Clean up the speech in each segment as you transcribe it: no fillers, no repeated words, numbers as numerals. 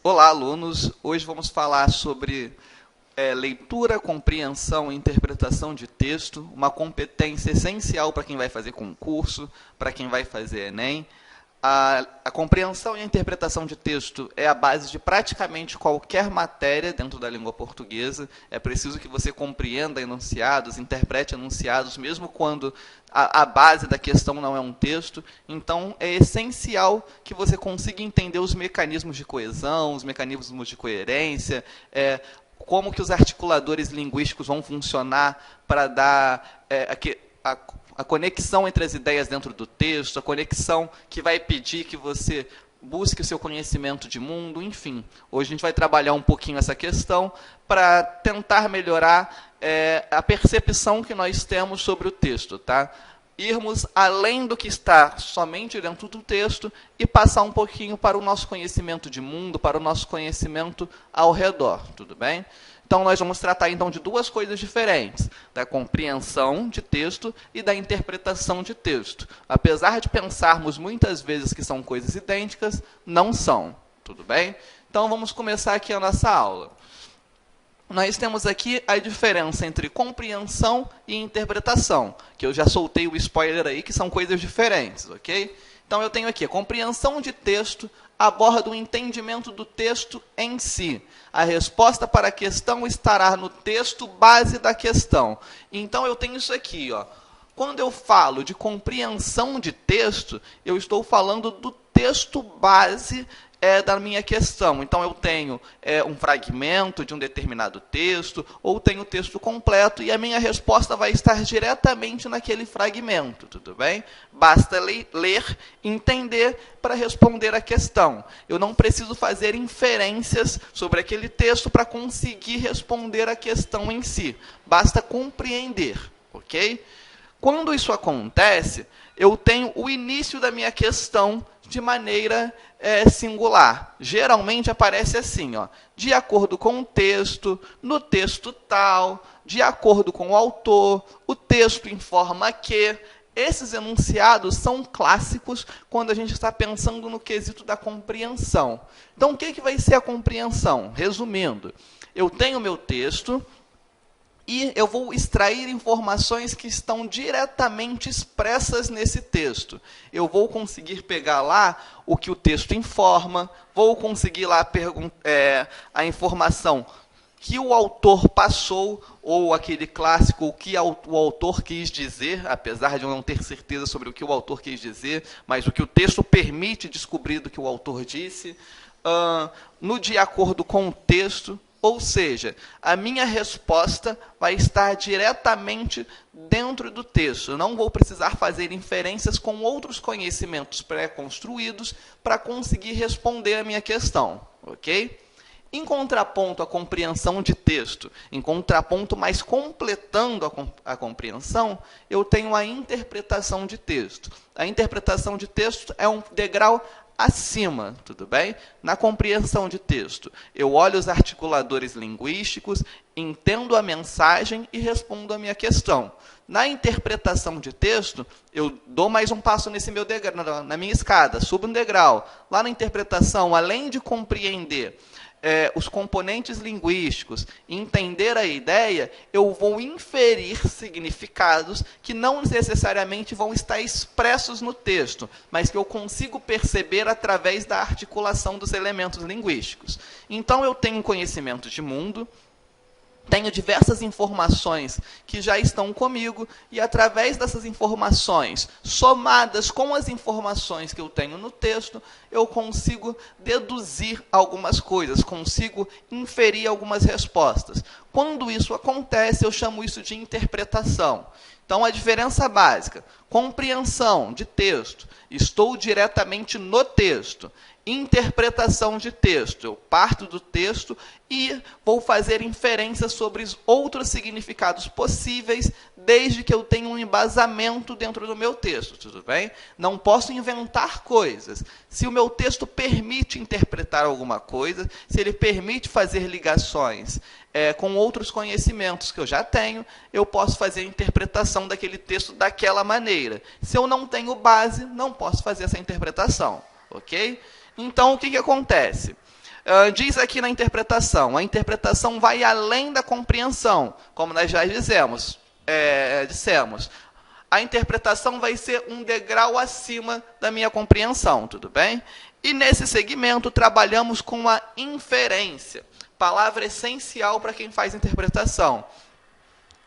Olá, alunos! Hoje vamos falar sobre leitura, compreensão e interpretação de texto, uma competência essencial para quem vai fazer concurso, para quem vai fazer Enem. A compreensão e a interpretação de texto é a base de praticamente qualquer matéria dentro da língua portuguesa. É preciso que você compreenda enunciados, interprete enunciados, mesmo quando a base da questão não é um texto. Então, é essencial que você consiga entender os mecanismos de coesão, os mecanismos de coerência, como que os articuladores linguísticos vão funcionar para dar a conexão entre as ideias dentro do texto, a conexão que vai pedir que você busque o seu conhecimento de mundo, enfim. Hoje a gente vai trabalhar um pouquinho essa questão para tentar melhorar a percepção que nós temos sobre o texto, tá? Irmos além do que está somente dentro do texto e passar um pouquinho para o nosso conhecimento de mundo, para o nosso conhecimento ao redor, tudo bem? Então, nós vamos tratar então de duas coisas diferentes, da compreensão de texto e da interpretação de texto. Apesar de pensarmos muitas vezes que são coisas idênticas, não são, tudo bem? Então, vamos começar aqui a nossa aula. Nós temos aqui a diferença entre compreensão e interpretação, que eu já soltei o spoiler aí, que são coisas diferentes, ok? Então, eu tenho aqui a compreensão de texto aborda o entendimento do texto em si. A resposta para a questão estará no texto base da questão. Então, eu tenho isso aqui, ó. Quando eu falo de compreensão de texto, eu estou falando do texto base da minha questão. Então, eu tenho um fragmento de um determinado texto, ou tenho o texto completo, e a minha resposta vai estar diretamente naquele fragmento, tudo bem? Basta ler, entender para responder a questão. Eu não preciso fazer inferências sobre aquele texto para conseguir responder a questão em si. Basta compreender, ok? Quando isso acontece, eu tenho o início da minha questão de maneira singular. Geralmente aparece assim, ó, de acordo com o texto, no texto tal, de acordo com o autor, o texto informa que. Esses enunciados são clássicos quando a gente está pensando no quesito da compreensão. Então, o que vai ser a compreensão? Resumindo, eu tenho meu texto e eu vou extrair informações que estão diretamente expressas nesse texto. Eu vou conseguir pegar lá o que o texto informa, vou conseguir lá a informação que o autor passou, ou aquele clássico, o que o autor quis dizer, apesar de eu não ter certeza sobre o que o autor quis dizer, mas o que o texto permite descobrir do que o autor disse, no de acordo com o texto. Ou seja, a minha resposta vai estar diretamente dentro do texto. Eu não vou precisar fazer inferências com outros conhecimentos pré-construídos para conseguir responder a minha questão, ok? Em contraponto à compreensão de texto, em contraponto, mas completando a compreensão, eu tenho a interpretação de texto. A interpretação de texto é um degrau acima, tudo bem? Na compreensão de texto, eu olho os articuladores linguísticos, entendo a mensagem e respondo a minha questão. Na interpretação de texto, eu dou mais um passo nesse meu degrau, na minha escada, subo um degrau. Lá na interpretação, além de compreender os componentes linguísticos, entender a ideia, eu vou inferir significados que não necessariamente vão estar expressos no texto, mas que eu consigo perceber através da articulação dos elementos linguísticos. Então, eu tenho conhecimento de mundo, tenho diversas informações que já estão comigo, e através dessas informações, somadas com as informações que eu tenho no texto, eu consigo deduzir algumas coisas, consigo inferir algumas respostas. Quando isso acontece, eu chamo isso de interpretação. Então, a diferença básica: compreensão de texto, estou diretamente no texto. Interpretação de texto, eu parto do texto e vou fazer inferências sobre os outros significados possíveis, desde que eu tenha um embasamento dentro do meu texto, tudo bem? Não posso inventar coisas. Se o meu texto permite interpretar alguma coisa, se ele permite fazer ligações com outros conhecimentos que eu já tenho, eu posso fazer a interpretação daquele texto daquela maneira. Se eu não tenho base, não posso fazer essa interpretação, ok? Então, o que acontece? Diz aqui na interpretação, a interpretação vai além da compreensão, como nós já dissemos. A interpretação vai ser um degrau acima da minha compreensão, tudo bem? E nesse segmento trabalhamos com a inferência, palavra essencial para quem faz interpretação.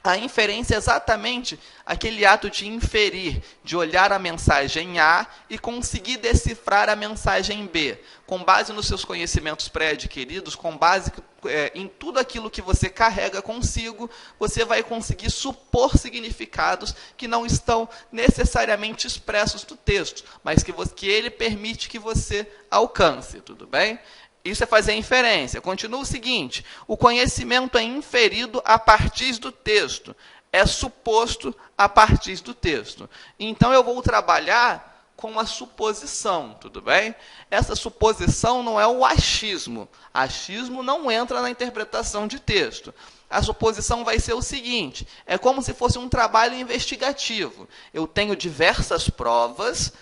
A inferência é exatamente aquele ato de inferir, de olhar a mensagem A e conseguir decifrar a mensagem B, com base nos seus conhecimentos pré-adquiridos, com base em tudo aquilo que você carrega consigo, você vai conseguir supor significados que não estão necessariamente expressos no texto, mas que ele permite que você alcance, tudo bem? Isso é fazer inferência. Continua o seguinte: o conhecimento é inferido a partir do texto, é suposto a partir do texto. Então, eu vou trabalhar com a suposição, tudo bem? Essa suposição não é o achismo. Achismo não entra na interpretação de texto. A suposição vai ser o seguinte: é como se fosse um trabalho investigativo. Eu tenho diversas provas,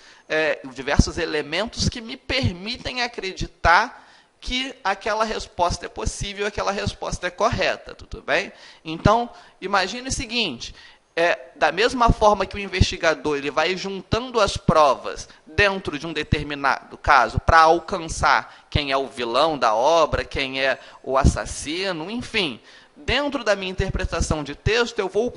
diversos elementos que me permitem acreditar que aquela resposta é possível, aquela resposta é correta, tudo bem? Então, imagine o seguinte: da mesma forma que o investigador ele vai juntando as provas dentro de um determinado caso para alcançar quem é o vilão da obra, quem é o assassino, enfim, dentro da minha interpretação de texto, eu vou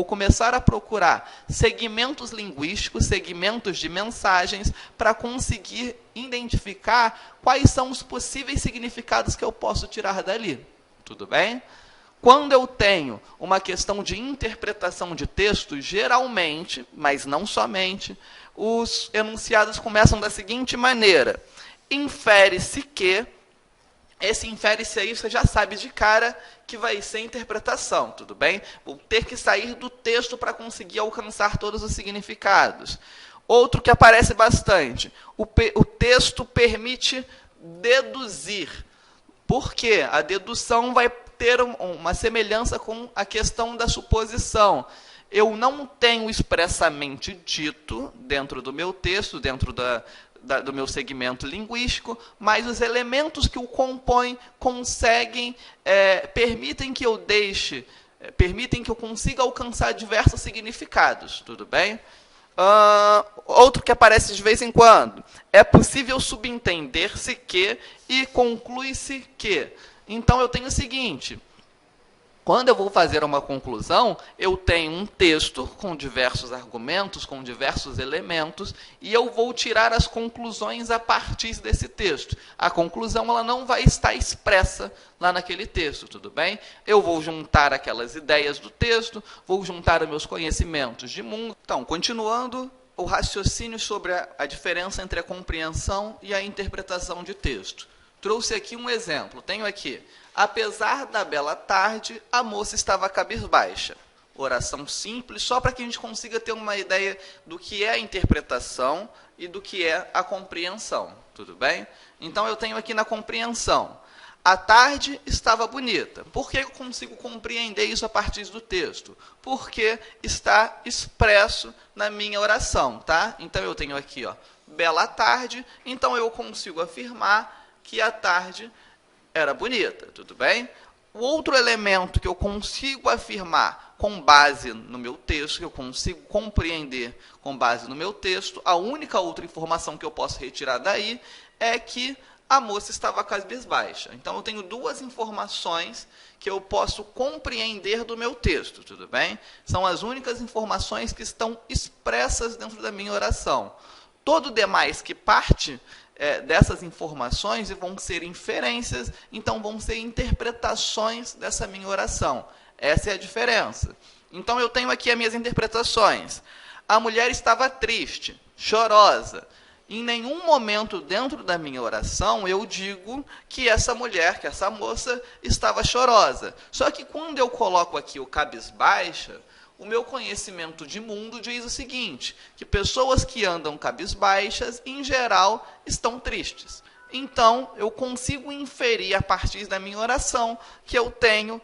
começar a procurar segmentos linguísticos, segmentos de mensagens, para conseguir identificar quais são os possíveis significados que eu posso tirar dali. Tudo bem? Quando eu tenho uma questão de interpretação de texto, geralmente, mas não somente, os enunciados começam da seguinte maneira: infere-se que. Esse infere-se aí, você já sabe de cara que vai ser interpretação, tudo bem? Vou ter que sair do texto para conseguir alcançar todos os significados. Outro que aparece bastante: o texto permite deduzir. Por quê? A dedução vai ter uma semelhança com a questão da suposição. Eu não tenho expressamente dito dentro do meu texto, dentro do meu segmento linguístico, mas os elementos que o compõem permitem que eu consiga alcançar diversos significados, tudo bem? Outro que aparece de vez em quando: é possível subentender-se que e conclui-se que. Então, eu tenho o seguinte: quando eu vou fazer uma conclusão, eu tenho um texto com diversos argumentos, com diversos elementos, e eu vou tirar as conclusões a partir desse texto. A conclusão ela não vai estar expressa lá naquele texto, tudo bem? Eu vou juntar aquelas ideias do texto, vou juntar os meus conhecimentos de mundo. Então, continuando o raciocínio sobre a diferença entre a compreensão e a interpretação de texto. Trouxe aqui um exemplo. Tenho aqui: apesar da bela tarde, a moça estava cabisbaixa. Oração simples, só para que a gente consiga ter uma ideia do que é a interpretação e do que é a compreensão. Tudo bem? Então, eu tenho aqui na compreensão: a tarde estava bonita. Por que eu consigo compreender isso a partir do texto? Porque está expresso na minha oração, tá? Então, eu tenho aqui, bela tarde. Então, eu consigo afirmar que a tarde era bonita, tudo bem? O outro elemento que eu consigo afirmar com base no meu texto, que eu consigo compreender com base no meu texto, a única outra informação que eu posso retirar daí é que a moça estava cabisbaixa. Então, eu tenho duas informações que eu posso compreender do meu texto, tudo bem? São as únicas informações que estão expressas dentro da minha oração. Todo o demais que parte dessas informações vão ser inferências, então vão ser interpretações dessa minha oração. Essa é a diferença. Então, eu tenho aqui as minhas interpretações. A mulher estava triste, chorosa. Em nenhum momento dentro da minha oração eu digo que essa mulher, que essa moça, estava chorosa. Só que quando eu coloco aqui o cabisbaixa, o meu conhecimento de mundo diz o seguinte: que pessoas que andam cabisbaixas, em geral, estão tristes. Então, eu consigo inferir a partir da minha oração que eu tenho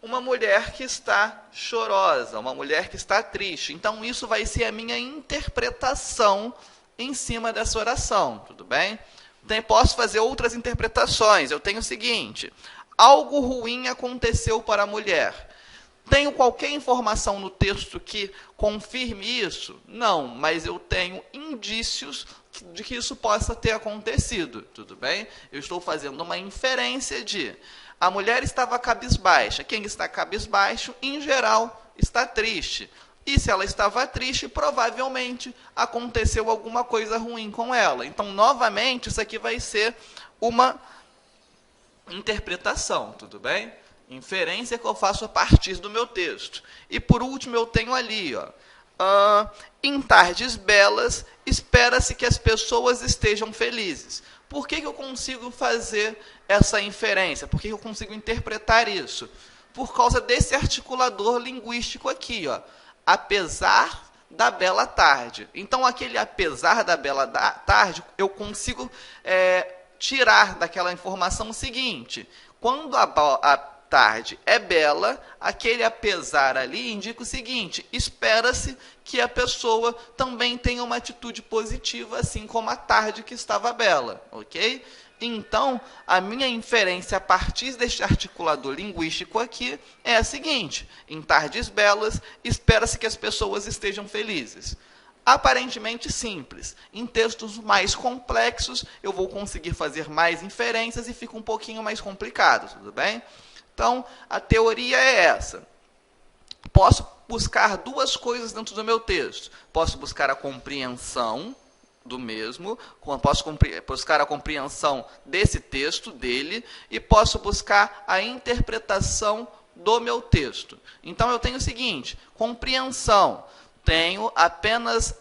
uma mulher que está chorosa, uma mulher que está triste. Então, isso vai ser a minha interpretação em cima dessa oração, tudo bem? Posso fazer outras interpretações. Eu tenho o seguinte: algo ruim aconteceu para a mulher. Tenho qualquer informação no texto que confirme isso? Não, mas eu tenho indícios de que isso possa ter acontecido, tudo bem? Eu estou fazendo uma inferência de a mulher estava cabisbaixa. Quem está cabisbaixo, em geral, está triste. E se ela estava triste, provavelmente aconteceu alguma coisa ruim com ela. Então, novamente, isso aqui vai ser uma interpretação, tudo bem? Inferência que eu faço a partir do meu texto. E por último, eu tenho ali, ó, em tardes belas, espera-se que as pessoas estejam felizes. Por que eu consigo fazer essa inferência? Por que eu consigo interpretar isso? Por causa desse articulador linguístico aqui, ó. Apesar da bela tarde. Então, aquele apesar da bela tarde, eu consigo tirar daquela informação o seguinte: quando a tarde é bela, aquele apesar ali indica o seguinte: espera-se que a pessoa também tenha uma atitude positiva, assim como a tarde que estava bela, ok? Então, a minha inferência a partir deste articulador linguístico aqui é a seguinte: em tardes belas, espera-se que as pessoas estejam felizes. Aparentemente simples. Em textos mais complexos, eu vou conseguir fazer mais inferências e fica um pouquinho mais complicado, tudo bem? Então, a teoria é essa. Posso buscar duas coisas dentro do meu texto. Posso buscar a compreensão do mesmo, posso buscar a compreensão desse texto, dele, e posso buscar a interpretação do meu texto. Então, eu tenho o seguinte: compreensão. Tenho apenas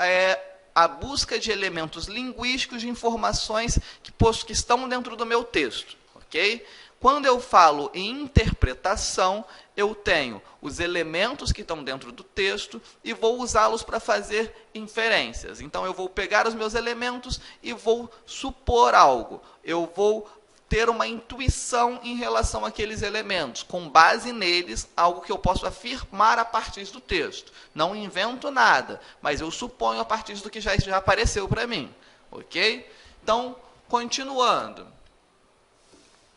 a busca de elementos linguísticos, de informações que estão dentro do meu texto, ok? Quando eu falo em interpretação, eu tenho os elementos que estão dentro do texto e vou usá-los para fazer inferências. Então, eu vou pegar os meus elementos e vou supor algo. Eu vou ter uma intuição em relação àqueles elementos, com base neles, algo que eu posso afirmar a partir do texto. Não invento nada, mas eu suponho a partir do que já apareceu para mim, ok? Então, continuando.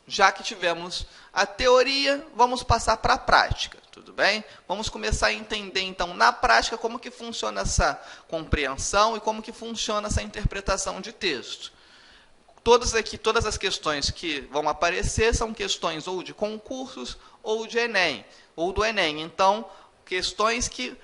Já que tivemos a teoria, vamos passar para a prática, tudo bem? Vamos começar a entender, então, na prática, como que funciona essa compreensão e como que funciona essa interpretação de texto. Todas as questões que vão aparecer são questões ou de concursos ou de Enem, ou do Enem. Então, questões que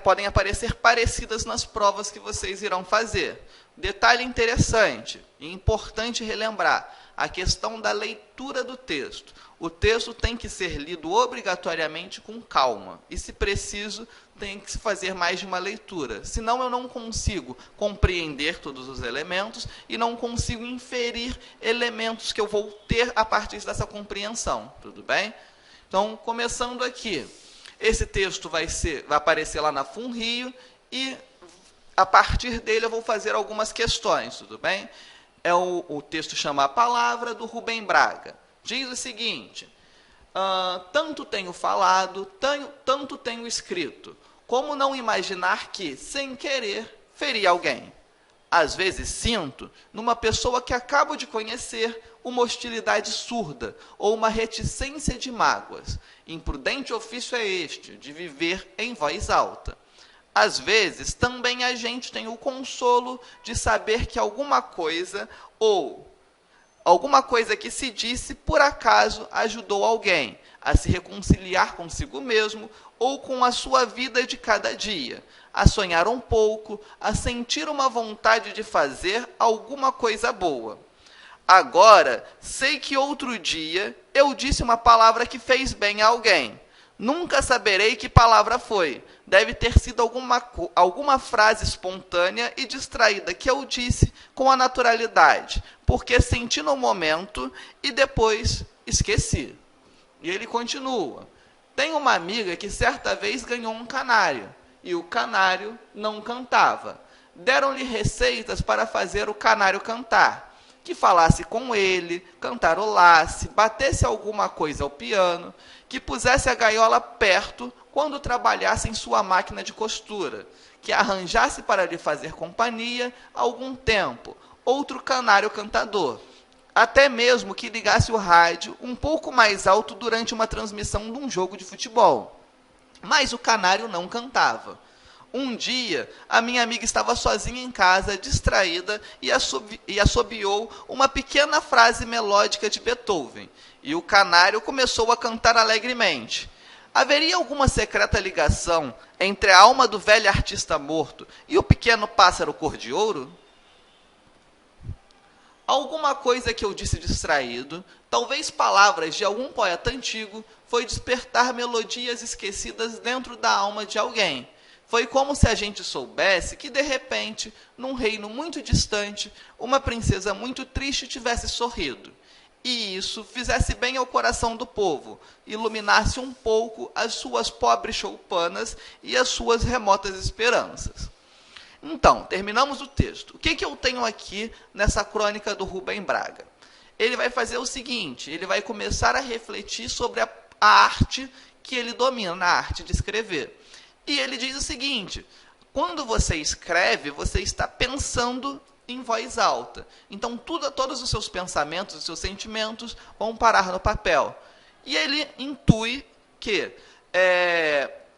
podem aparecer parecidas nas provas que vocês irão fazer. Detalhe interessante e importante relembrar: a questão da leitura do texto. O texto tem que ser lido obrigatoriamente com calma. E, se preciso, tem que se fazer mais de uma leitura. Senão, eu não consigo compreender todos os elementos e não consigo inferir elementos que eu vou ter a partir dessa compreensão. Tudo bem? Então, começando aqui. Esse texto vai aparecer lá na FUNRIO e, a partir dele, eu vou fazer algumas questões. Tudo bem? O texto chama A Palavra, do Rubem Braga. Diz o seguinte: tanto tenho falado, tanto tenho escrito, como não imaginar que, sem querer, feri alguém? Às vezes sinto, numa pessoa que acabo de conhecer, uma hostilidade surda ou uma reticência de mágoas. Imprudente ofício é este, de viver em voz alta. Às vezes, também a gente tem o consolo de saber que alguma coisa que se disse, por acaso, ajudou alguém a se reconciliar consigo mesmo ou com a sua vida de cada dia, a sonhar um pouco, a sentir uma vontade de fazer alguma coisa boa. Agora, sei que outro dia eu disse uma palavra que fez bem a alguém. Nunca saberei que palavra foi. Deve ter sido alguma frase espontânea e distraída que eu disse com a naturalidade, porque senti no momento e depois esqueci. E ele continua: tem uma amiga que certa vez ganhou um canário, e o canário não cantava. Deram-lhe receitas para fazer o canário cantar, que falasse com ele, cantarolasse, batesse alguma coisa ao piano, que pusesse a gaiola perto quando trabalhasse em sua máquina de costura, que arranjasse para lhe fazer companhia algum tempo, outro canário cantador. Até mesmo que ligasse o rádio um pouco mais alto durante uma transmissão de um jogo de futebol. Mas o canário não cantava. Um dia, a minha amiga estava sozinha em casa, distraída, e assobiou uma pequena frase melódica de Beethoven. E o canário começou a cantar alegremente. Haveria alguma secreta ligação entre a alma do velho artista morto e o pequeno pássaro cor de ouro? Alguma coisa que eu disse distraído, talvez palavras de algum poeta antigo, foi despertar melodias esquecidas dentro da alma de alguém. Foi como se a gente soubesse que, de repente, num reino muito distante, uma princesa muito triste tivesse sorrido. E isso fizesse bem ao coração do povo, iluminasse um pouco as suas pobres choupanas e as suas remotas esperanças. Então, terminamos o texto. O que eu tenho aqui nessa crônica do Rubem Braga? Ele vai fazer o seguinte, ele vai começar a refletir sobre a arte que ele domina, a arte de escrever. E ele diz o seguinte, quando você escreve, você está pensando em voz alta. Então, todos os seus pensamentos, os seus sentimentos vão parar no papel. E ele intui que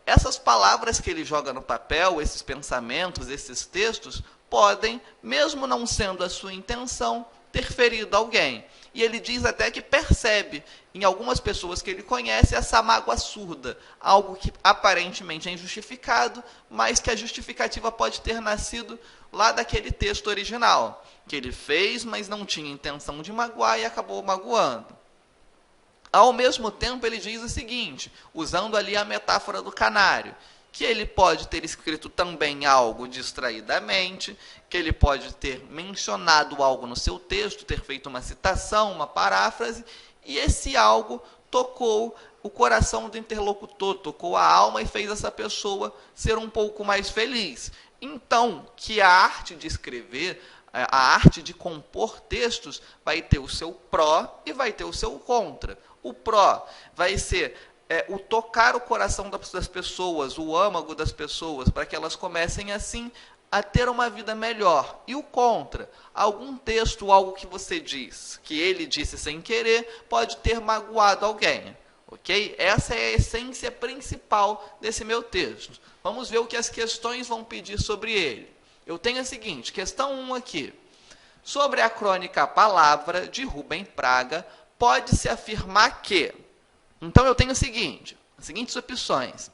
essas palavras que ele joga no papel, esses pensamentos, esses textos, podem, mesmo não sendo a sua intenção, ter ferido alguém. E ele diz até que percebe em algumas pessoas que ele conhece essa mágoa surda, algo que aparentemente é injustificado, mas que a justificativa pode ter nascido lá daquele texto original, que ele fez, mas não tinha intenção de magoar e acabou magoando. Ao mesmo tempo, ele diz o seguinte, usando ali a metáfora do canário, que ele pode ter escrito também algo distraidamente, que ele pode ter mencionado algo no seu texto, ter feito uma citação, uma paráfrase, e esse algo tocou o coração do interlocutor, tocou a alma e fez essa pessoa ser um pouco mais feliz. Então, que a arte de escrever, a arte de compor textos, vai ter o seu pró e vai ter o seu contra. O pró vai ser o tocar o coração das pessoas, o âmago das pessoas, para que elas comecem assim a ter uma vida melhor. E o contra, algum texto, algo que você diz, que ele disse sem querer, pode ter magoado alguém. Ok? Essa é a essência principal desse meu texto. Vamos ver o que as questões vão pedir sobre ele. Eu tenho a seguinte, questão 1 aqui. Sobre a crônica A Palavra, de Rubem Braga, pode-se afirmar que... Então, eu tenho o seguinte, as seguintes opções.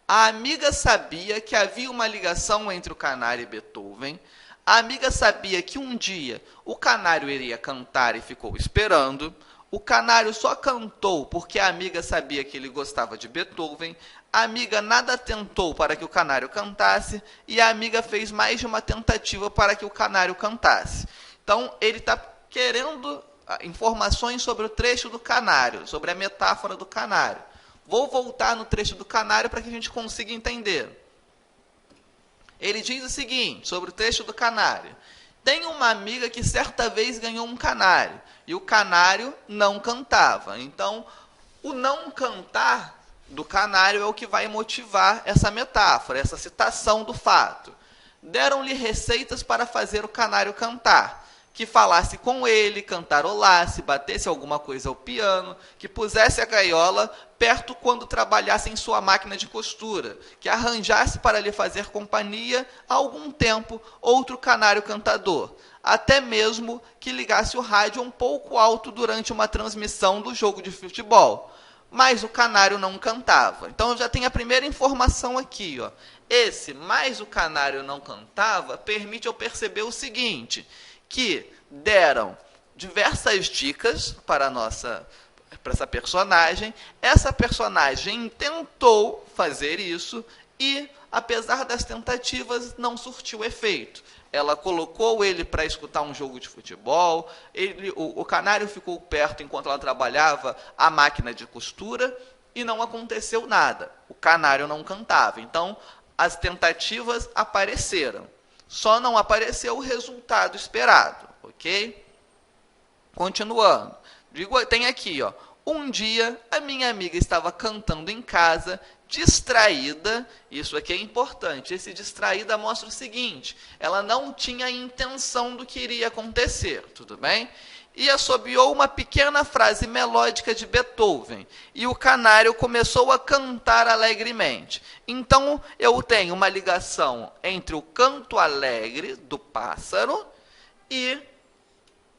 A amiga sabia que havia uma ligação entre o canário e Beethoven. A amiga sabia que um dia o canário iria cantar e ficou esperando. O canário só cantou porque a amiga sabia que ele gostava de Beethoven. A amiga nada tentou para que o canário cantasse. E a amiga fez mais de uma tentativa para que o canário cantasse. Então, ele está querendo informações sobre o trecho do canário, sobre a metáfora do canário. Vou voltar no trecho do canário para que a gente consiga entender. Ele diz o seguinte, sobre o trecho do canário. Tem uma amiga que certa vez ganhou um canário, e o canário não cantava. Então, o não cantar do canário é o que vai motivar essa metáfora, essa citação do fato. Deram-lhe receitas para fazer o canário cantar. Que falasse com ele, cantarolasse, batesse alguma coisa ao piano, que pusesse a gaiola perto quando trabalhasse em sua máquina de costura, que arranjasse para lhe fazer companhia há algum tempo outro canário cantador, até mesmo que ligasse o rádio um pouco alto durante uma transmissão do jogo de futebol. Mas o canário não cantava. Então, eu já tenho a primeira informação aqui. Ó. Esse, mas o canário não cantava, permite eu perceber o seguinte... que deram diversas dicas para essa personagem. Essa personagem tentou fazer isso e, apesar das tentativas, não surtiu efeito. Ela colocou ele para escutar um jogo de futebol, o canário ficou perto enquanto ela trabalhava a máquina de costura e não aconteceu nada. O canário não cantava. Então, as tentativas apareceram. Só não apareceu o resultado esperado, ok? Continuando. Tem aqui, ó, Um dia, a minha amiga estava cantando em casa, distraída. Isso aqui é importante. Esse distraída mostra o seguinte: ela não tinha intenção do que iria acontecer, tudo bem? E assobiou uma pequena frase melódica de Beethoven. E o canário começou a cantar alegremente. Então, eu tenho uma ligação entre o canto alegre do pássaro e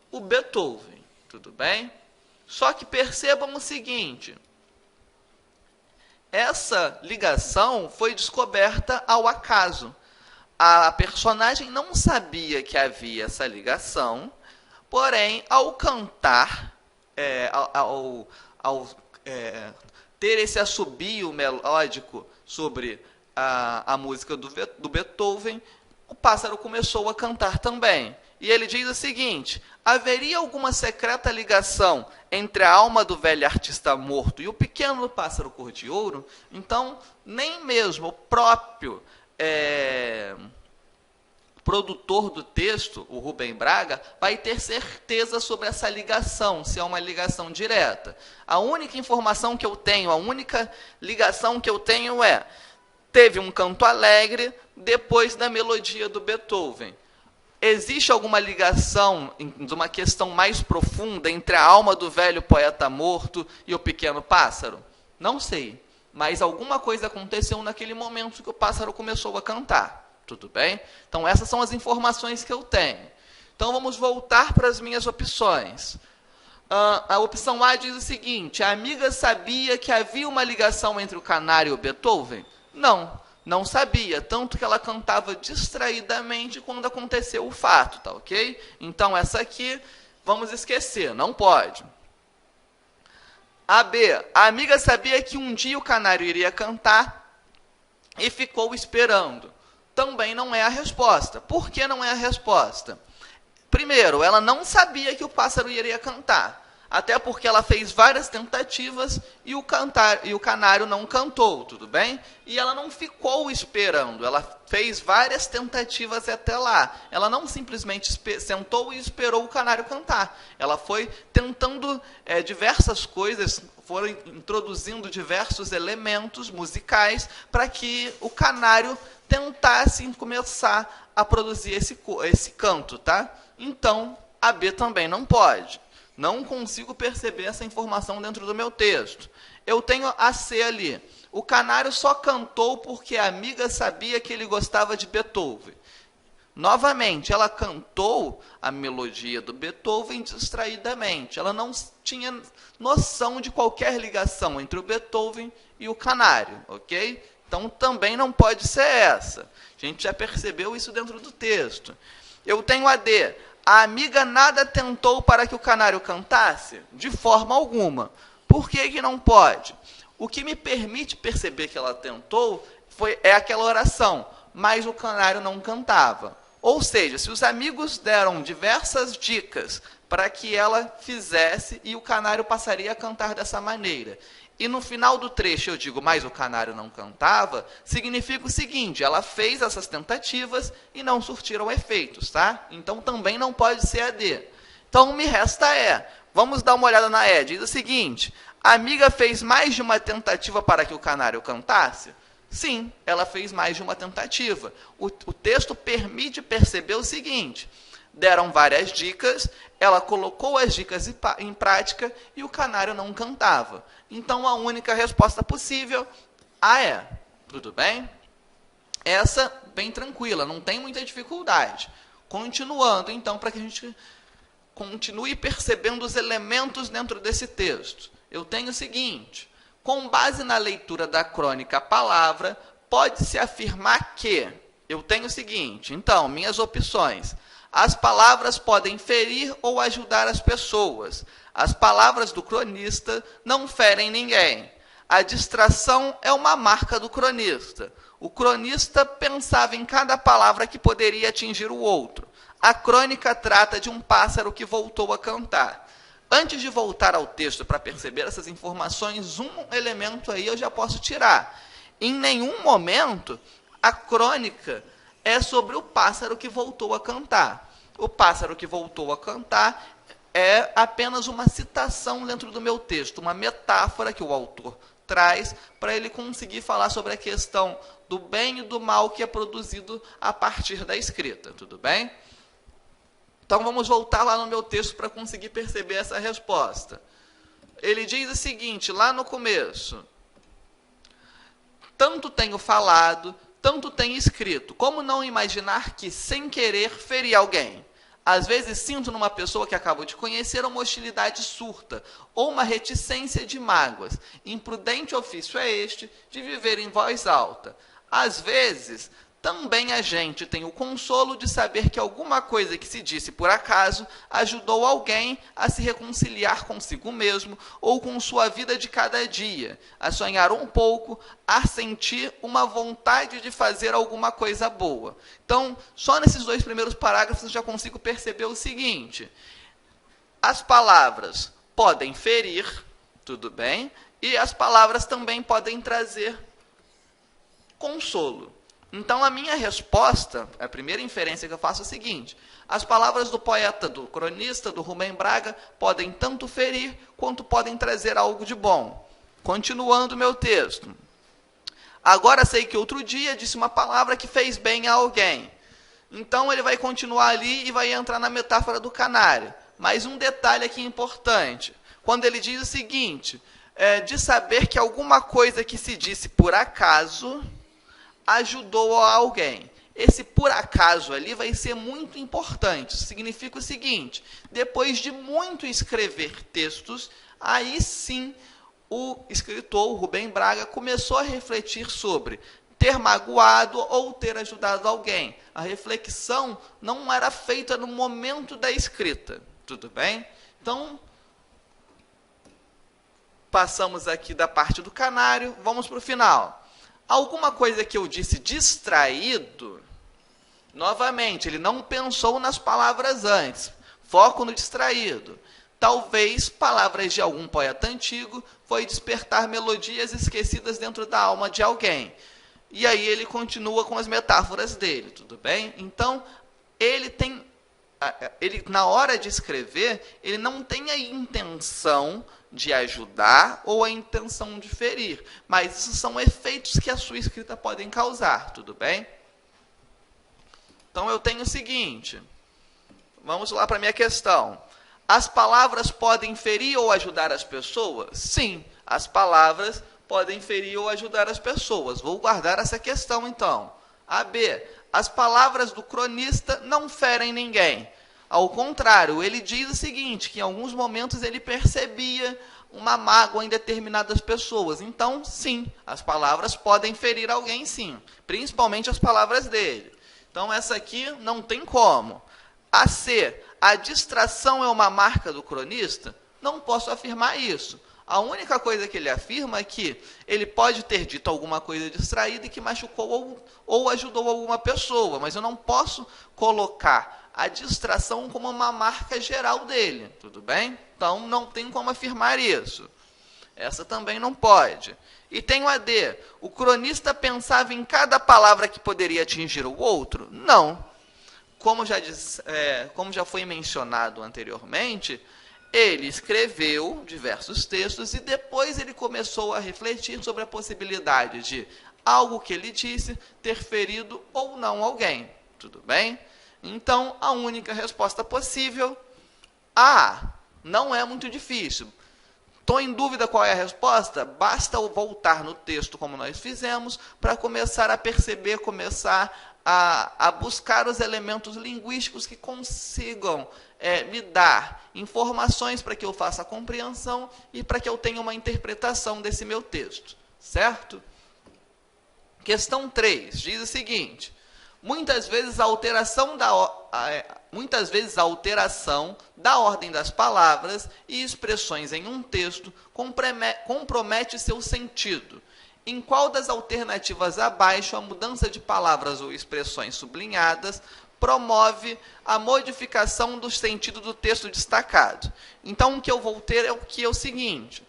o Beethoven, tudo bem? Só que percebam o seguinte: essa ligação foi descoberta ao acaso. A personagem não sabia que havia essa ligação, porém, ao cantar, ao ter esse assobio melódico sobre a música do Beethoven, o pássaro começou a cantar também. E ele diz o seguinte: haveria alguma secreta ligação entre a alma do velho artista morto e o pequeno pássaro cor de ouro? Então, nem mesmo o próprio produtor do texto, o Rubem Braga, vai ter certeza sobre essa ligação, se é uma ligação direta. A única informação que eu tenho, a única ligação que eu tenho teve um canto alegre depois da melodia do Beethoven. Existe alguma ligação de uma questão mais profunda entre a alma do velho poeta morto e o pequeno pássaro? Não sei, mas alguma coisa aconteceu naquele momento que o pássaro começou a cantar. Tudo bem? Então, essas são as informações que eu tenho. Então, vamos voltar para as minhas opções. A opção A diz o seguinte: a amiga sabia que havia uma ligação entre o canário e o Beethoven? Não sabia, tanto que ela cantava distraidamente quando aconteceu o fato, tá ok? Então, essa aqui, vamos esquecer, não pode. A B, a amiga sabia que um dia o canário iria cantar e ficou esperando. Também não é a resposta. Por que não é a resposta? Primeiro, ela não sabia que o pássaro iria cantar. Até porque ela fez várias tentativas e o canário não cantou, tudo bem? E ela não ficou esperando, ela fez várias tentativas até lá. Ela não simplesmente sentou e esperou o canário cantar. Ela foi tentando diversas coisas, foram introduzindo diversos elementos musicais para que o canário tentasse começar a produzir esse canto, tá? Então, a B também não pode. Não consigo perceber essa informação dentro do meu texto. Eu tenho a C ali. O canário só cantou porque a amiga sabia que ele gostava de Beethoven. Novamente, ela cantou a melodia do Beethoven distraidamente. Ela não tinha noção de qualquer ligação entre o Beethoven e o canário, ok? Então, também não pode ser essa. A gente já percebeu isso dentro do texto. Eu tenho a D. A amiga nada tentou para que o canário cantasse? De forma alguma. Por que não pode? O que me permite perceber que ela tentou é aquela oração, mas o canário não cantava. Ou seja, se os amigos deram diversas dicas para que ela fizesse e o canário passaria a cantar dessa maneira, e no final do trecho eu digo, mas o canário não cantava, significa o seguinte: ela fez essas tentativas e não surtiram efeitos, tá? Então também não pode ser a D. Então me resta vamos dar uma olhada na E. Diz o seguinte: a amiga fez mais de uma tentativa para que o canário cantasse? Sim, ela fez mais de uma tentativa. O texto permite perceber o seguinte: deram várias dicas, ela colocou as dicas em prática e o canário não cantava. Então, a única resposta possível, A é. Tudo bem? Essa, bem tranquila, não tem muita dificuldade. Continuando, então, para que a gente continue percebendo os elementos dentro desse texto. Eu tenho o seguinte: com base na leitura da crônica palavra, pode-se afirmar que... Eu tenho o seguinte, então, minhas opções... As palavras podem ferir ou ajudar as pessoas. As palavras do cronista não ferem ninguém. A distração é uma marca do cronista. O cronista pensava em cada palavra que poderia atingir o outro. A crônica trata de um pássaro que voltou a cantar. Antes de voltar ao texto para perceber essas informações, um elemento aí eu já posso tirar. Em nenhum momento a crônica é sobre o pássaro que voltou a cantar. O pássaro que voltou a cantar é apenas uma citação dentro do meu texto, uma metáfora que o autor traz para ele conseguir falar sobre a questão do bem e do mal que é produzido a partir da escrita, tudo bem? Então vamos voltar lá no meu texto para conseguir perceber essa resposta. Ele diz o seguinte, lá no começo: tanto tenho falado, tanto tenho escrito, como não imaginar que, sem querer, feri alguém? Às vezes sinto numa pessoa que acabo de conhecer uma hostilidade surta, ou uma reticência de mágoas. Imprudente ofício é este de viver em voz alta. Às vezes, também a gente tem o consolo de saber que alguma coisa que se disse por acaso ajudou alguém a se reconciliar consigo mesmo ou com sua vida de cada dia, a sonhar um pouco, a sentir uma vontade de fazer alguma coisa boa. Então, só nesses 2 primeiros parágrafos eu já consigo perceber o seguinte: as palavras podem ferir, tudo bem, e as palavras também podem trazer consolo. Então, a minha resposta, a primeira inferência que eu faço é a seguinte: as palavras do poeta, do cronista, do Rubem Braga, podem tanto ferir, quanto podem trazer algo de bom. Continuando meu texto. Agora sei que outro dia disse uma palavra que fez bem a alguém. Então, ele vai continuar ali e vai entrar na metáfora do canário. Mas um detalhe aqui importante. Quando ele diz o seguinte, de saber que alguma coisa que se disse por acaso ajudou a alguém. Esse por acaso ali vai ser muito importante. Isso significa o seguinte: depois de muito escrever textos, aí sim o escritor, o Rubem Braga, começou a refletir sobre ter magoado ou ter ajudado alguém. A reflexão não era feita no momento da escrita. Tudo bem? Então, passamos aqui da parte do canário, vamos para o final. Alguma coisa que eu disse distraído, novamente, ele não pensou nas palavras antes. Foco no distraído. Talvez palavras de algum poeta antigo foi despertar melodias esquecidas dentro da alma de alguém. E aí ele continua com as metáforas dele, tudo bem? Então, na hora de escrever, ele não tem a intenção de ajudar ou a intenção de ferir, mas isso são efeitos que a sua escrita podem causar, tudo bem? Então eu tenho o seguinte, vamos lá para a minha questão. As palavras podem ferir ou ajudar as pessoas? Sim, as palavras podem ferir ou ajudar as pessoas. Vou guardar essa questão então. A B, as palavras do cronista não ferem ninguém. Ao contrário, ele diz o seguinte, que em alguns momentos ele percebia uma mágoa em determinadas pessoas. Então, sim, as palavras podem ferir alguém, sim. Principalmente as palavras dele. Então, essa aqui não tem como. A C, a distração é uma marca do cronista? Não posso afirmar isso. A única coisa que ele afirma é que ele pode ter dito alguma coisa distraída e que machucou ou ajudou alguma pessoa, mas eu não posso colocar a distração como uma marca geral dele, tudo bem? Então, não tem como afirmar isso. Essa também não pode. E tem a D. O cronista pensava em cada palavra que poderia atingir o outro? Não. Como já foi mencionado anteriormente, ele escreveu diversos textos e depois ele começou a refletir sobre a possibilidade de algo que ele disse ter ferido ou não alguém. Tudo bem? Então, a única resposta possível, A, não é muito difícil. Estou em dúvida qual é a resposta? Basta voltar no texto, como nós fizemos, para começar a perceber, começar a buscar os elementos linguísticos que consigam me dar informações para que eu faça a compreensão e para que eu tenha uma interpretação desse meu texto. Certo? Questão 3 diz o seguinte: muitas vezes a alteração da ordem das palavras e expressões em um texto compromete seu sentido. Em qual das alternativas abaixo a mudança de palavras ou expressões sublinhadas promove a modificação do sentido do texto destacado? Então, o que eu vou ter é o seguinte: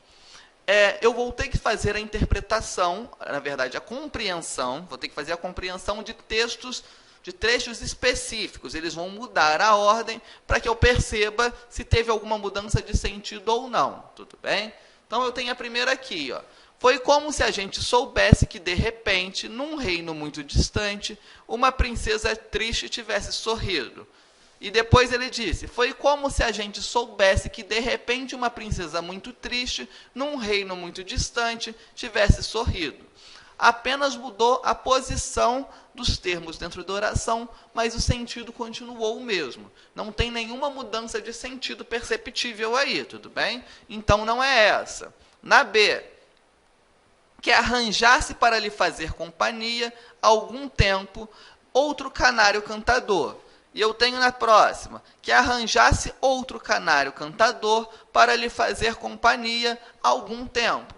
eu vou ter que fazer a interpretação, na verdade, a compreensão, vou ter que fazer a compreensão de textos de trechos específicos. Eles vão mudar a ordem para que eu perceba se teve alguma mudança de sentido ou não. Tudo bem? Então, eu tenho a primeira aqui, ó. Foi como se a gente soubesse que, de repente, num reino muito distante, uma princesa triste tivesse sorrido. E depois ele disse, foi como se a gente soubesse que, de repente, uma princesa muito triste, num reino muito distante, tivesse sorrido. Apenas mudou a posição dos termos dentro da oração, mas o sentido continuou o mesmo. Não tem nenhuma mudança de sentido perceptível aí, tudo bem? Então, não é essa. Na B, que arranjasse para lhe fazer companhia algum tempo outro canário cantador. E eu tenho na próxima, que arranjasse outro canário cantador para lhe fazer companhia algum tempo.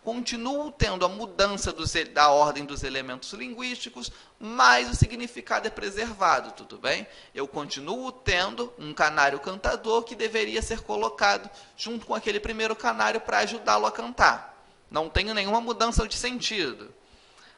Continuo tendo a mudança da ordem dos elementos linguísticos, mas o significado é preservado, tudo bem? Eu continuo tendo um canário cantador que deveria ser colocado junto com aquele primeiro canário para ajudá-lo a cantar. Não tenho nenhuma mudança de sentido.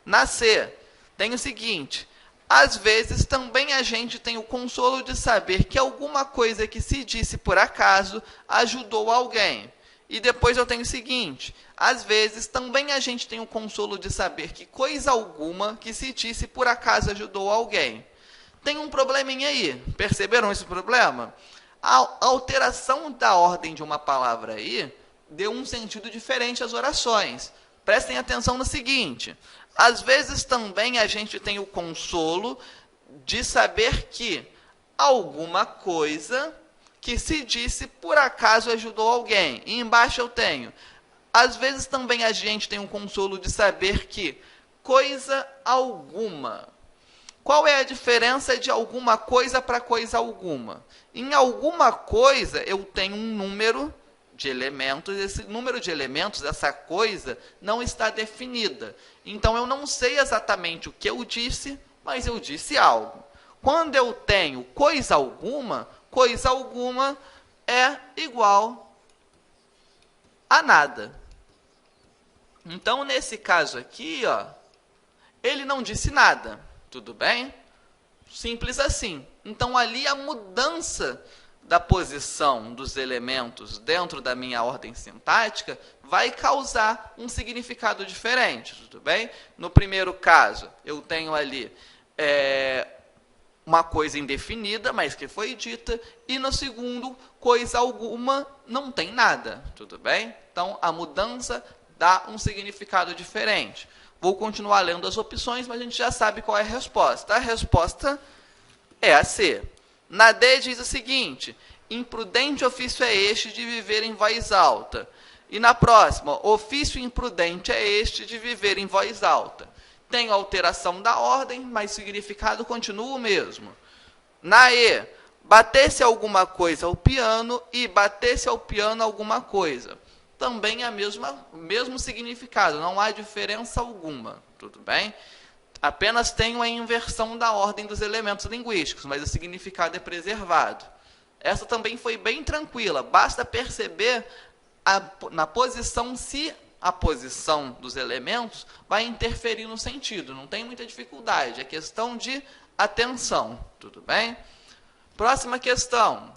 Na C, tem o seguinte, às vezes também a gente tem o consolo de saber que alguma coisa que se disse por acaso ajudou alguém. E depois eu tenho o seguinte, às vezes também a gente tem o consolo de saber que coisa alguma que se disse por acaso ajudou alguém. Tem um probleminha aí, perceberam esse problema? A alteração da ordem de uma palavra aí deu um sentido diferente às orações. Prestem atenção no seguinte, às vezes também a gente tem o consolo de saber que alguma coisa que se disse por acaso ajudou alguém. E embaixo eu tenho, às vezes também a gente tem o consolo de saber que coisa alguma. Qual é a diferença de alguma coisa para coisa alguma? Em alguma coisa eu tenho um número de elementos, esse número de elementos, essa coisa, não está definida. Então, eu não sei exatamente o que eu disse, mas eu disse algo. Quando eu tenho coisa alguma é igual a nada. Então, nesse caso aqui, ó, ele não disse nada, tudo bem? Simples assim. Então, ali a mudança da posição dos elementos dentro da minha ordem sintática vai causar um significado diferente, tudo bem? No primeiro caso, eu tenho ali uma coisa indefinida, mas que foi dita, e no segundo, coisa alguma, não tem nada, tudo bem? Então, a mudança dá um significado diferente. Vou continuar lendo as opções, mas a gente já sabe qual é a resposta. A resposta é a C. Na D diz o seguinte, imprudente ofício é este de viver em voz alta. E na próxima, ofício imprudente é este de viver em voz alta. Tem alteração da ordem, mas o significado continua o mesmo. Na E, batesse alguma coisa ao piano e batesse ao piano alguma coisa. Também é o mesmo significado, não há diferença alguma, tudo bem? Apenas tenho a inversão da ordem dos elementos linguísticos, mas o significado é preservado. Essa também foi bem tranquila, basta perceber na posição se a posição dos elementos vai interferir no sentido. Não tem muita dificuldade, é questão de atenção, tudo bem? Próxima questão.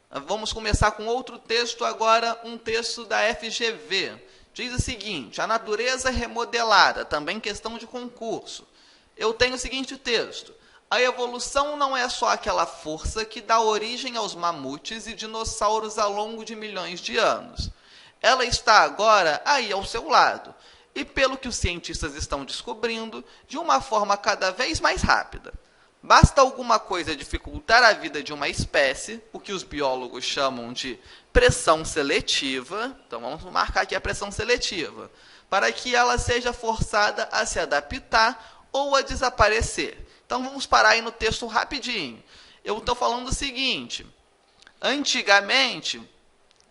Vamos começar com outro texto agora, um texto da FGV. Diz o seguinte, a natureza remodelada, também questão de concurso. Eu tenho o seguinte texto, a evolução não é só aquela força que dá origem aos mamutes e dinossauros ao longo de milhões de anos. Ela está agora aí ao seu lado, e pelo que os cientistas estão descobrindo, de uma forma cada vez mais rápida. Basta alguma coisa dificultar a vida de uma espécie, o que os biólogos chamam de pressão seletiva, então vamos marcar aqui a pressão seletiva, para que ela seja forçada a se adaptar ou a desaparecer. Então vamos parar aí no texto rapidinho. Eu estou falando o seguinte, antigamente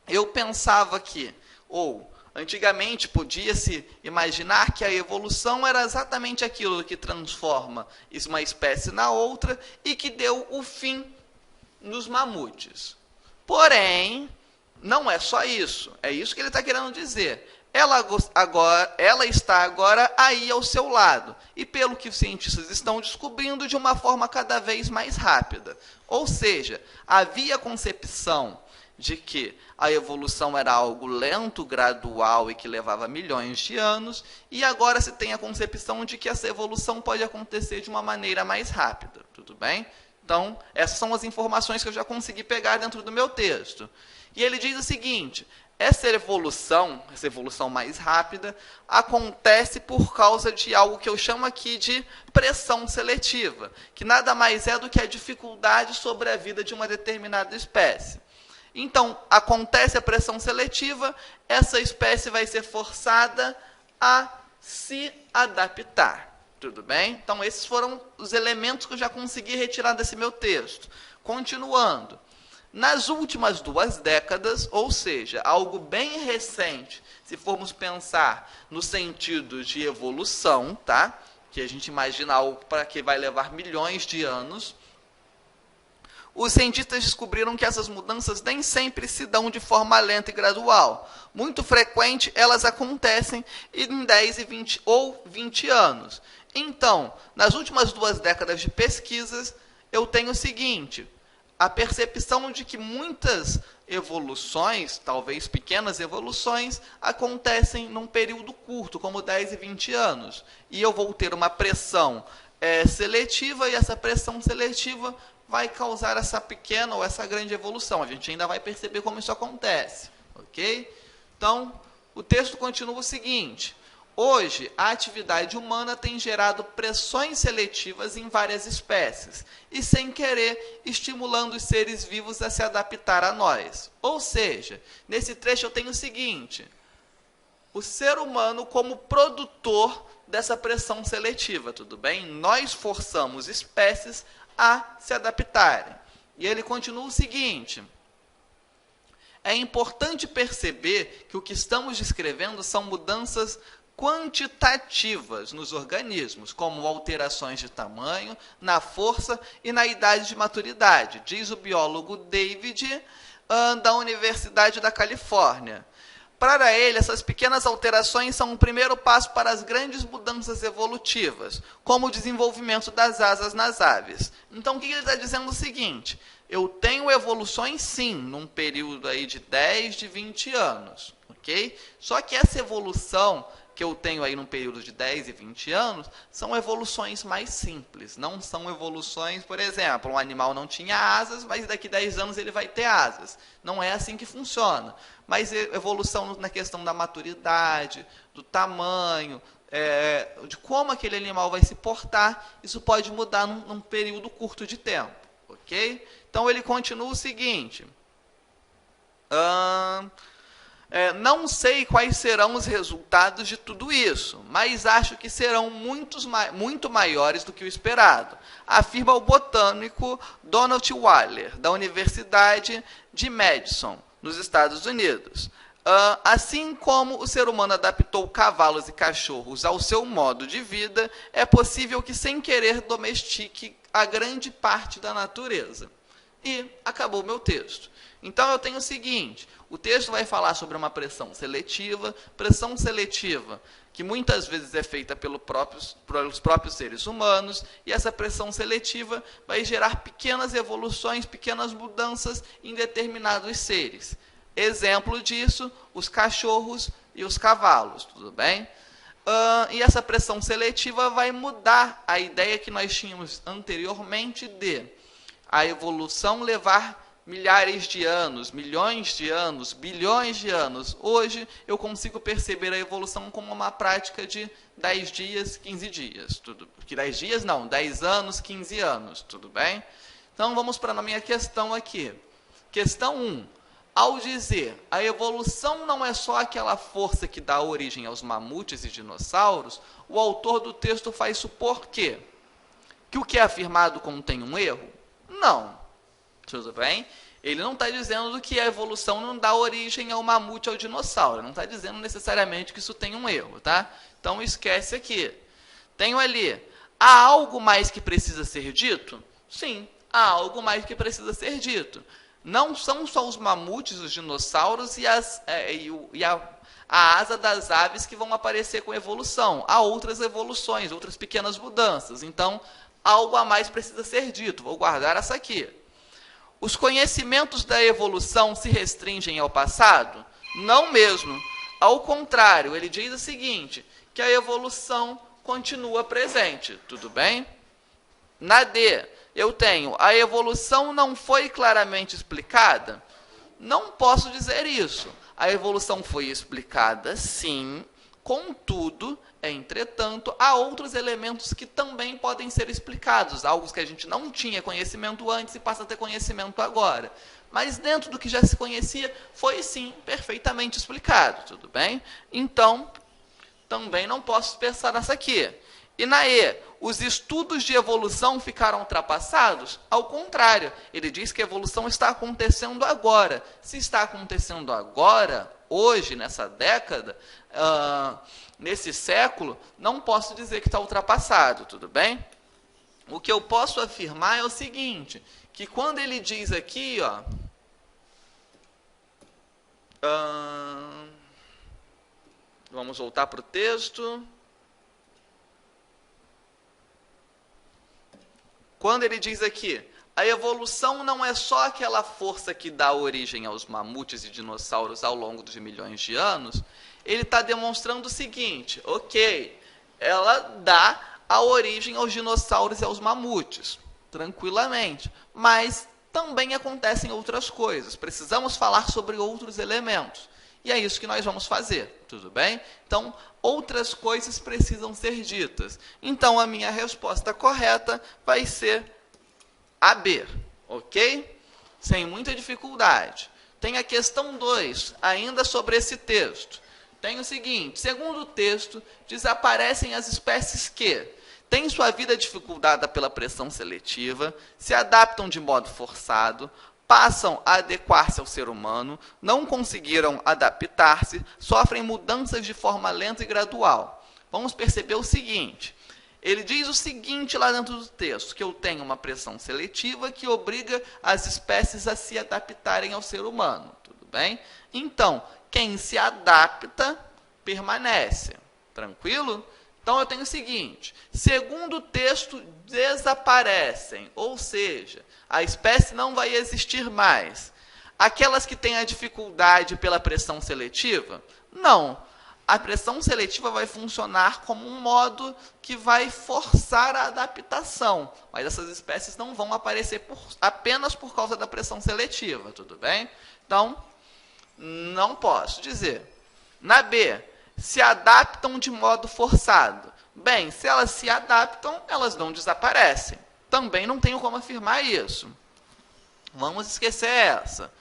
eu pensava que, antigamente podia-se imaginar que a evolução era exatamente aquilo que transforma uma espécie na outra e que deu o fim nos mamutes. Porém, não é só isso. É isso que ele está querendo dizer. ela está agora aí ao seu lado. E pelo que os cientistas estão descobrindo, de uma forma cada vez mais rápida. Ou seja, havia a concepção de que a evolução era algo lento, gradual e que levava milhões de anos, e agora se tem a concepção de que essa evolução pode acontecer de uma maneira mais rápida. Tudo bem? Então, essas são as informações que eu já consegui pegar dentro do meu texto. E ele diz o seguinte: essa evolução mais rápida, acontece por causa de algo que eu chamo aqui de pressão seletiva, que nada mais é do que a dificuldade sobre a vida de uma determinada espécie. Então, acontece a pressão seletiva, essa espécie vai ser forçada a se adaptar. Tudo bem? Então, esses foram os elementos que eu já consegui retirar desse meu texto. Continuando. Nas últimas 2 décadas, ou seja, algo bem recente, se formos pensar no sentido de evolução, tá? Que a gente imagina algo para que vai levar milhões de anos, os cientistas descobriram que essas mudanças nem sempre se dão de forma lenta e gradual. Muito frequente, elas acontecem em 10 e 20 ou 20 anos. Então, nas últimas 2 décadas de pesquisas, eu tenho o seguinte: a percepção de que muitas evoluções, talvez pequenas evoluções, acontecem num período curto, como 10 e 20 anos. E eu vou ter uma pressão seletiva, e essa pressão seletiva vai causar essa pequena ou essa grande evolução. A gente ainda vai perceber como isso acontece. Ok? Então, o texto continua o seguinte: hoje, a atividade humana tem gerado pressões seletivas em várias espécies, e sem querer, estimulando os seres vivos a se adaptar a nós. Ou seja, nesse trecho eu tenho o seguinte: o ser humano como produtor dessa pressão seletiva, tudo bem? Nós forçamos espécies a se adaptarem. E ele continua o seguinte: é importante perceber que o que estamos descrevendo são mudanças quantitativas nos organismos, como alterações de tamanho, na força e na idade de maturidade, diz o biólogo David, da Universidade da Califórnia. Para ele, essas pequenas alterações são um primeiro passo para as grandes mudanças evolutivas, como o desenvolvimento das asas nas aves. Então, o que ele está dizendo é o seguinte: eu tenho evoluções, sim, num período aí de 10, de 20 anos. Ok? Só que essa evolução que eu tenho aí num período de 10 e 20 anos, são evoluções mais simples. Não são evoluções, por exemplo, um animal não tinha asas, mas daqui a 10 anos ele vai ter asas. Não é assim que funciona. Mas evolução na questão da maturidade, do tamanho, de como aquele animal vai se portar, isso pode mudar num período curto de tempo. Ok? Então ele continua o seguinte: não sei quais serão os resultados de tudo isso, mas acho que serão muito maiores do que o esperado, afirma o botânico Donald Waller, da Universidade de Madison, nos Estados Unidos. Assim como o ser humano adaptou cavalos e cachorros ao seu modo de vida, é possível que, sem querer, domestique a grande parte da natureza. E acabou o meu texto. Então, eu tenho o seguinte: o texto vai falar sobre uma pressão seletiva que muitas vezes é feita pelos próprios seres humanos, e essa pressão seletiva vai gerar pequenas evoluções, pequenas mudanças em determinados seres. Exemplo disso, os cachorros e os cavalos, tudo bem? E essa pressão seletiva vai mudar a ideia que nós tínhamos anteriormente de a evolução levar milhares de anos, milhões de anos, bilhões de anos. Hoje eu consigo perceber a evolução como uma prática de 10 dias, 15 dias. Que 10 dias não, 10 anos, 15 anos, tudo bem? Então vamos para a minha questão aqui. Questão 1. Ao dizer a evolução não é só aquela força que dá origem aos mamutes e dinossauros, o autor do texto faz supor que o que é afirmado contém um erro? Não. Tudo bem? Ele não está dizendo que a evolução não dá origem ao mamute ou ao dinossauro. Ele não está dizendo necessariamente que isso tem um erro, tá? Então esquece aqui. Tenho ali. Há algo mais que precisa ser dito? Sim, há algo mais que precisa ser dito. não são só os mamutes, os dinossauros a asa das aves que vão aparecer com evolução. Há outras evoluções, outras pequenas mudanças. Então, algo a mais precisa ser dito. Vou guardar essa aqui. Os conhecimentos da evolução se restringem ao passado? Não mesmo. Ao contrário, ele diz o seguinte, que a evolução continua presente. Tudo bem? Na D, eu tenho, a evolução não foi claramente explicada? Não posso dizer isso. A evolução foi explicada, sim, contudo, entretanto, há outros elementos que também podem ser explicados, algo que a gente não tinha conhecimento antes e passa a ter conhecimento agora. Mas dentro do que já se conhecia, foi sim perfeitamente explicado, tudo bem? Então, também não posso pensar nessa aqui. E na E, os estudos de evolução ficaram ultrapassados? Ao contrário, ele diz que a evolução está acontecendo agora. Se está acontecendo agora, hoje, nessa década, nesse século, não posso dizer que está ultrapassado, tudo bem? O que eu posso afirmar é o seguinte, que quando ele diz aqui, ó, vamos voltar para o texto. Quando ele diz aqui, a evolução não é só aquela força que dá origem aos mamutes e dinossauros ao longo de milhões de anos, ele está demonstrando o seguinte, ok, ela dá a origem aos dinossauros e aos mamutes, tranquilamente, mas também acontecem outras coisas, precisamos falar sobre outros elementos, e é isso que nós vamos fazer, tudo bem? Então, outras coisas precisam ser ditas. Então, a minha resposta correta vai ser a B, ok? Sem muita dificuldade. Tem a questão 2, ainda sobre esse texto. Tem o seguinte, segundo o texto, desaparecem as espécies que têm sua vida dificultada pela pressão seletiva, se adaptam de modo forçado, passam a adequar-se ao ser humano, não conseguiram adaptar-se, sofrem mudanças de forma lenta e gradual. Vamos perceber o seguinte, ele diz o seguinte lá dentro do texto, que eu tenho uma pressão seletiva que obriga as espécies a se adaptarem ao ser humano, tudo bem? Então, quem se adapta, permanece, tranquilo? Então, eu tenho o seguinte, segundo o texto, desaparecem, ou seja, a espécie não vai existir mais. Aquelas que têm a dificuldade pela pressão seletiva? Não. A pressão seletiva vai funcionar como um modo que vai forçar a adaptação, mas essas espécies não vão aparecer apenas por causa da pressão seletiva, tudo bem? Então, não posso dizer. Na B, se adaptam de modo forçado. Bem, se elas se adaptam, elas não desaparecem. Também não tenho como afirmar isso. Vamos esquecer essa.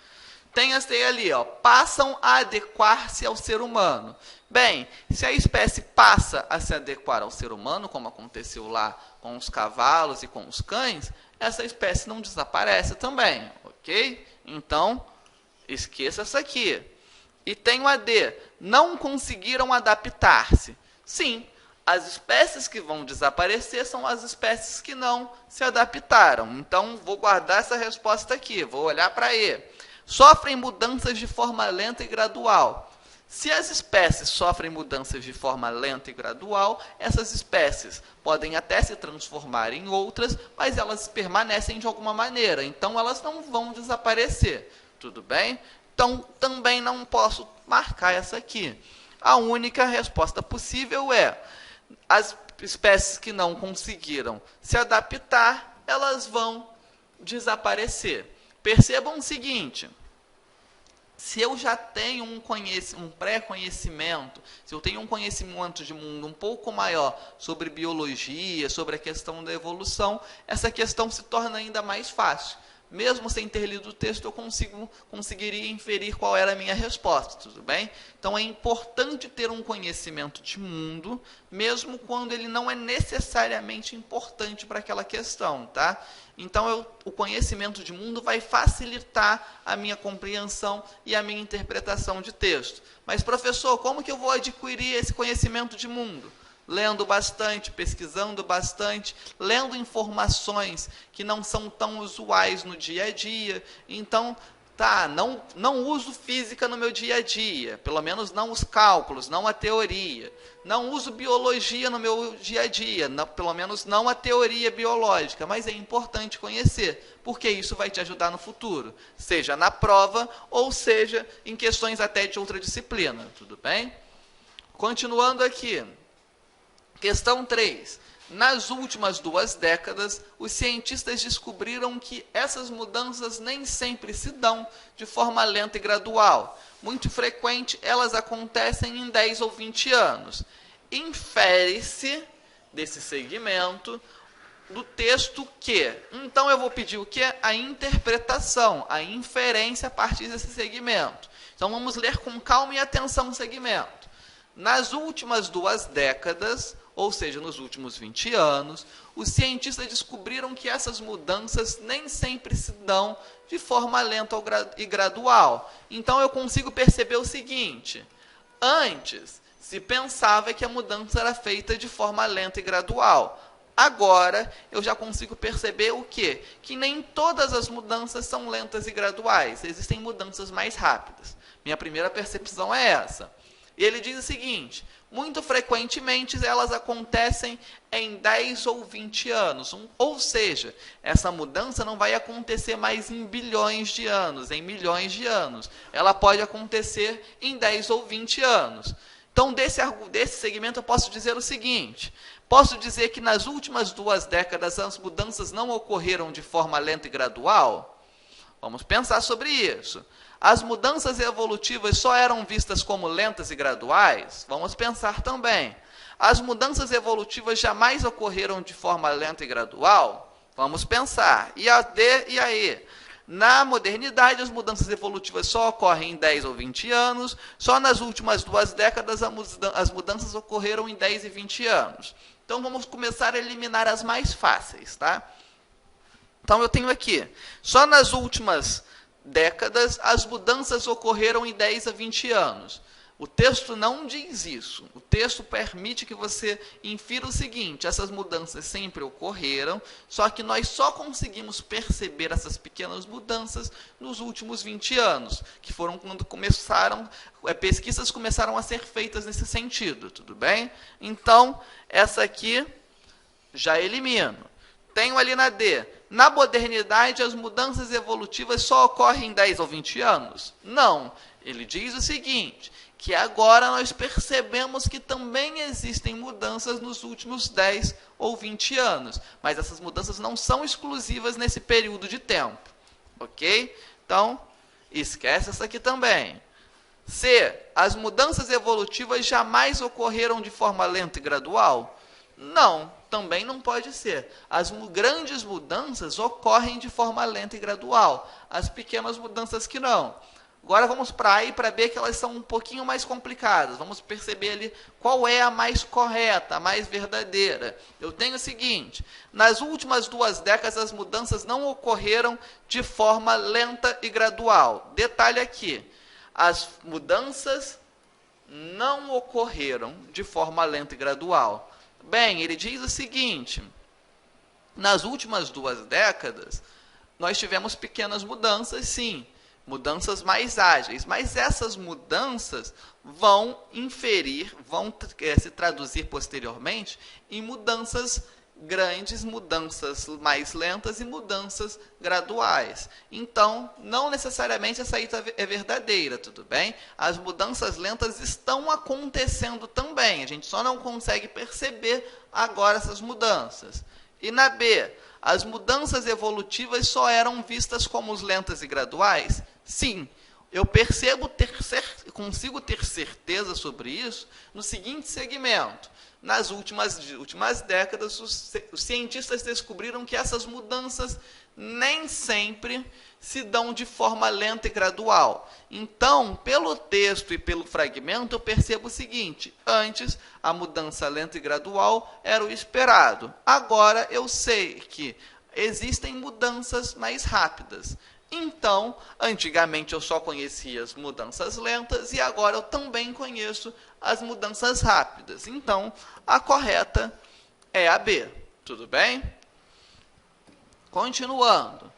Tem essa ali, ó, passam a adequar-se ao ser humano. Bem, se a espécie passa a se adequar ao ser humano, como aconteceu lá com os cavalos e com os cães, essa espécie não desaparece também, ok? Então, esqueça essa aqui. E tem o AD, não conseguiram adaptar-se. Sim, as espécies que vão desaparecer são as espécies que não se adaptaram. Então, vou guardar essa resposta aqui, vou olhar para E. Sofrem mudanças de forma lenta e gradual. Se as espécies sofrem mudanças de forma lenta e gradual, essas espécies podem até se transformar em outras, mas elas permanecem de alguma maneira. Então, elas não vão desaparecer. Tudo bem? Então, também não posso marcar essa aqui. A única resposta possível é as espécies que não conseguiram se adaptar, elas vão desaparecer. Percebam o seguinte, se eu já tenho um pré-conhecimento, se eu tenho um conhecimento de mundo um pouco maior sobre biologia, sobre a questão da evolução, essa questão se torna ainda mais fácil. Mesmo sem ter lido o texto, eu conseguiria inferir qual era a minha resposta, tudo bem? Então, é importante ter um conhecimento de mundo, mesmo quando ele não é necessariamente importante para aquela questão, tá? Então, o conhecimento de mundo vai facilitar a minha compreensão e a minha interpretação de texto. Mas, professor, como que eu vou adquirir esse conhecimento de mundo? Lendo bastante, pesquisando bastante, lendo informações que não são tão usuais no dia a dia. Então, Tá, não uso física no meu dia a dia, pelo menos não os cálculos, não a teoria. Não uso biologia no meu dia a dia, pelo menos não a teoria biológica, mas é importante conhecer, porque isso vai te ajudar no futuro, seja na prova ou seja em questões até de outra disciplina, tudo bem? Continuando aqui, questão 3. Nas últimas 2 décadas, os cientistas descobriram que essas mudanças nem sempre se dão de forma lenta e gradual. Muito frequente, elas acontecem em 10 ou 20 anos. Infere-se desse segmento do texto que. Então, eu vou pedir o quê? A interpretação, a inferência a partir desse segmento. Então, vamos ler com calma e atenção o segmento. Nas últimas 2 décadas, ou seja, nos últimos 20 anos, os cientistas descobriram que essas mudanças nem sempre se dão de forma lenta e gradual. Então, eu consigo perceber o seguinte: antes, se pensava que a mudança era feita de forma lenta e gradual. Agora, eu já consigo perceber o quê? Que nem todas as mudanças são lentas e graduais. Existem mudanças mais rápidas. Minha primeira percepção é essa. Ele diz o seguinte: muito frequentemente elas acontecem em 10 ou 20 anos. Ou seja, essa mudança não vai acontecer mais em bilhões de anos, em milhões de anos. Ela pode acontecer em 10 ou 20 anos. Então, desse segmento, eu posso dizer o seguinte: posso dizer que nas últimas 2 décadas as mudanças não ocorreram de forma lenta e gradual? Vamos pensar sobre isso. As mudanças evolutivas só eram vistas como lentas e graduais? Vamos pensar também. As mudanças evolutivas jamais ocorreram de forma lenta e gradual? Vamos pensar. E a D e a E? Na modernidade, as mudanças evolutivas só ocorrem em 10 ou 20 anos, só nas últimas 2 décadas as mudanças ocorreram em 10 e 20 anos. Então, vamos começar a eliminar as mais fáceis, tá? Então, eu tenho aqui, só nas últimas décadas, as mudanças ocorreram em 10 a 20 anos. O texto não diz isso. O texto permite que você infira o seguinte: essas mudanças sempre ocorreram, só que nós só conseguimos perceber essas pequenas mudanças nos últimos 20 anos, que foram quando pesquisas começaram a ser feitas nesse sentido, tudo bem? Então, essa aqui já elimino. Tenho ali na D. Na modernidade, as mudanças evolutivas só ocorrem em 10 ou 20 anos? Não. Ele diz o seguinte, que agora nós percebemos que também existem mudanças nos últimos 10 ou 20 anos. Mas essas mudanças não são exclusivas nesse período de tempo. Ok? Então, esquece essa aqui também. C. As mudanças evolutivas jamais ocorreram de forma lenta e gradual? Não, também não pode ser. As grandes mudanças ocorrem de forma lenta e gradual. As pequenas mudanças que não. Agora vamos para A e para B, que elas são um pouquinho mais complicadas. Vamos perceber ali qual é a mais correta, a mais verdadeira. Eu tenho o seguinte: nas últimas 2 décadas as mudanças não ocorreram de forma lenta e gradual. Detalhe aqui, as mudanças não ocorreram de forma lenta e gradual. Bem, ele diz o seguinte: nas últimas 2 décadas, nós tivemos pequenas mudanças, sim, mudanças mais ágeis, mas essas mudanças vão se traduzir posteriormente em mudanças grandes, mudanças mais lentas e mudanças graduais. Então, não necessariamente essa aí é verdadeira, tudo bem? As mudanças lentas estão acontecendo também, a gente só não consegue perceber agora essas mudanças. E na B, as mudanças evolutivas só eram vistas como lentas e graduais? Sim. Eu consigo ter certeza sobre isso no seguinte segmento. Nas últimas décadas, os cientistas descobriram que essas mudanças nem sempre se dão de forma lenta e gradual. Então, pelo texto e pelo fragmento, eu percebo o seguinte: antes, a mudança lenta e gradual era o esperado. Agora, eu sei que existem mudanças mais rápidas. Então, antigamente eu só conhecia as mudanças lentas e agora eu também conheço as mudanças rápidas. Então, a correta é a B. Tudo bem? Continuando.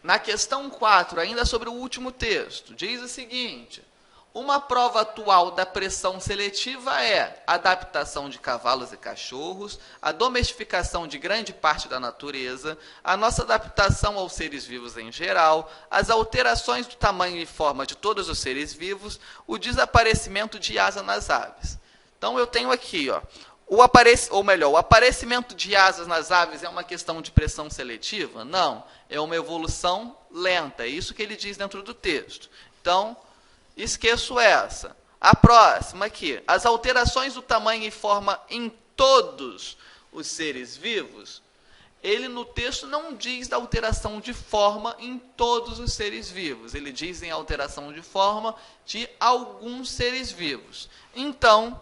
Na questão 4, ainda sobre o último texto, diz o seguinte: uma prova atual da pressão seletiva é a adaptação de cavalos e cachorros, a domesticação de grande parte da natureza, a nossa adaptação aos seres vivos em geral, as alterações do tamanho e forma de todos os seres vivos, o desaparecimento de asa nas aves. Então eu tenho aqui, ó, o aparecimento de asas nas aves é uma questão de pressão seletiva? Não, é uma evolução lenta, é isso que ele diz dentro do texto. Então, esqueço essa. A próxima aqui. As alterações do tamanho e forma em todos os seres vivos. Ele no texto não diz da alteração de forma em todos os seres vivos. Ele diz em alteração de forma de alguns seres vivos. Então,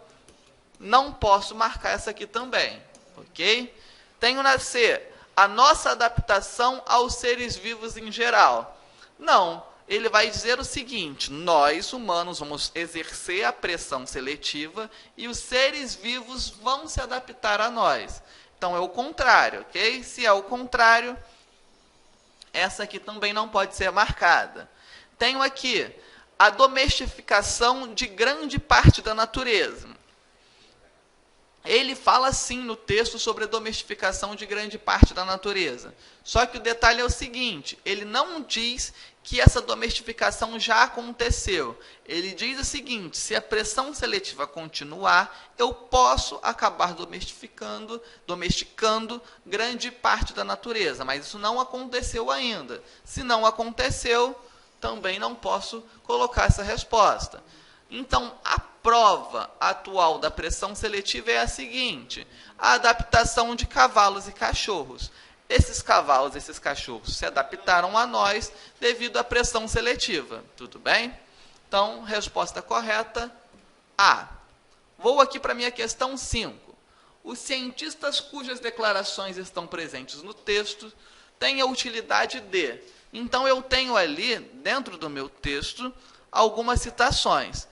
não posso marcar essa aqui também. Ok? Tenho na C. A nossa adaptação aos seres vivos em geral. Não. Ele vai dizer o seguinte: nós, humanos, vamos exercer a pressão seletiva e os seres vivos vão se adaptar a nós. Então, é o contrário, ok? Se é o contrário, essa aqui também não pode ser marcada. Tenho aqui a domesticação de grande parte da natureza. Ele fala sim no texto sobre a domesticação de grande parte da natureza. Só que o detalhe é o seguinte: ele não diz que essa domesticação já aconteceu. Ele diz o seguinte: se a pressão seletiva continuar, eu posso acabar domesticando grande parte da natureza, mas isso não aconteceu ainda. Se não aconteceu, também não posso colocar essa resposta. Então, a prova atual da pressão seletiva é a seguinte: a adaptação de cavalos e cachorros. Esses cavalos, esses cachorros se adaptaram a nós devido à pressão seletiva. Tudo bem? Então, resposta correta, A. Vou aqui para a minha questão 5. Os cientistas cujas declarações estão presentes no texto têm a utilidade de. Então, eu tenho ali, dentro do meu texto, algumas citações.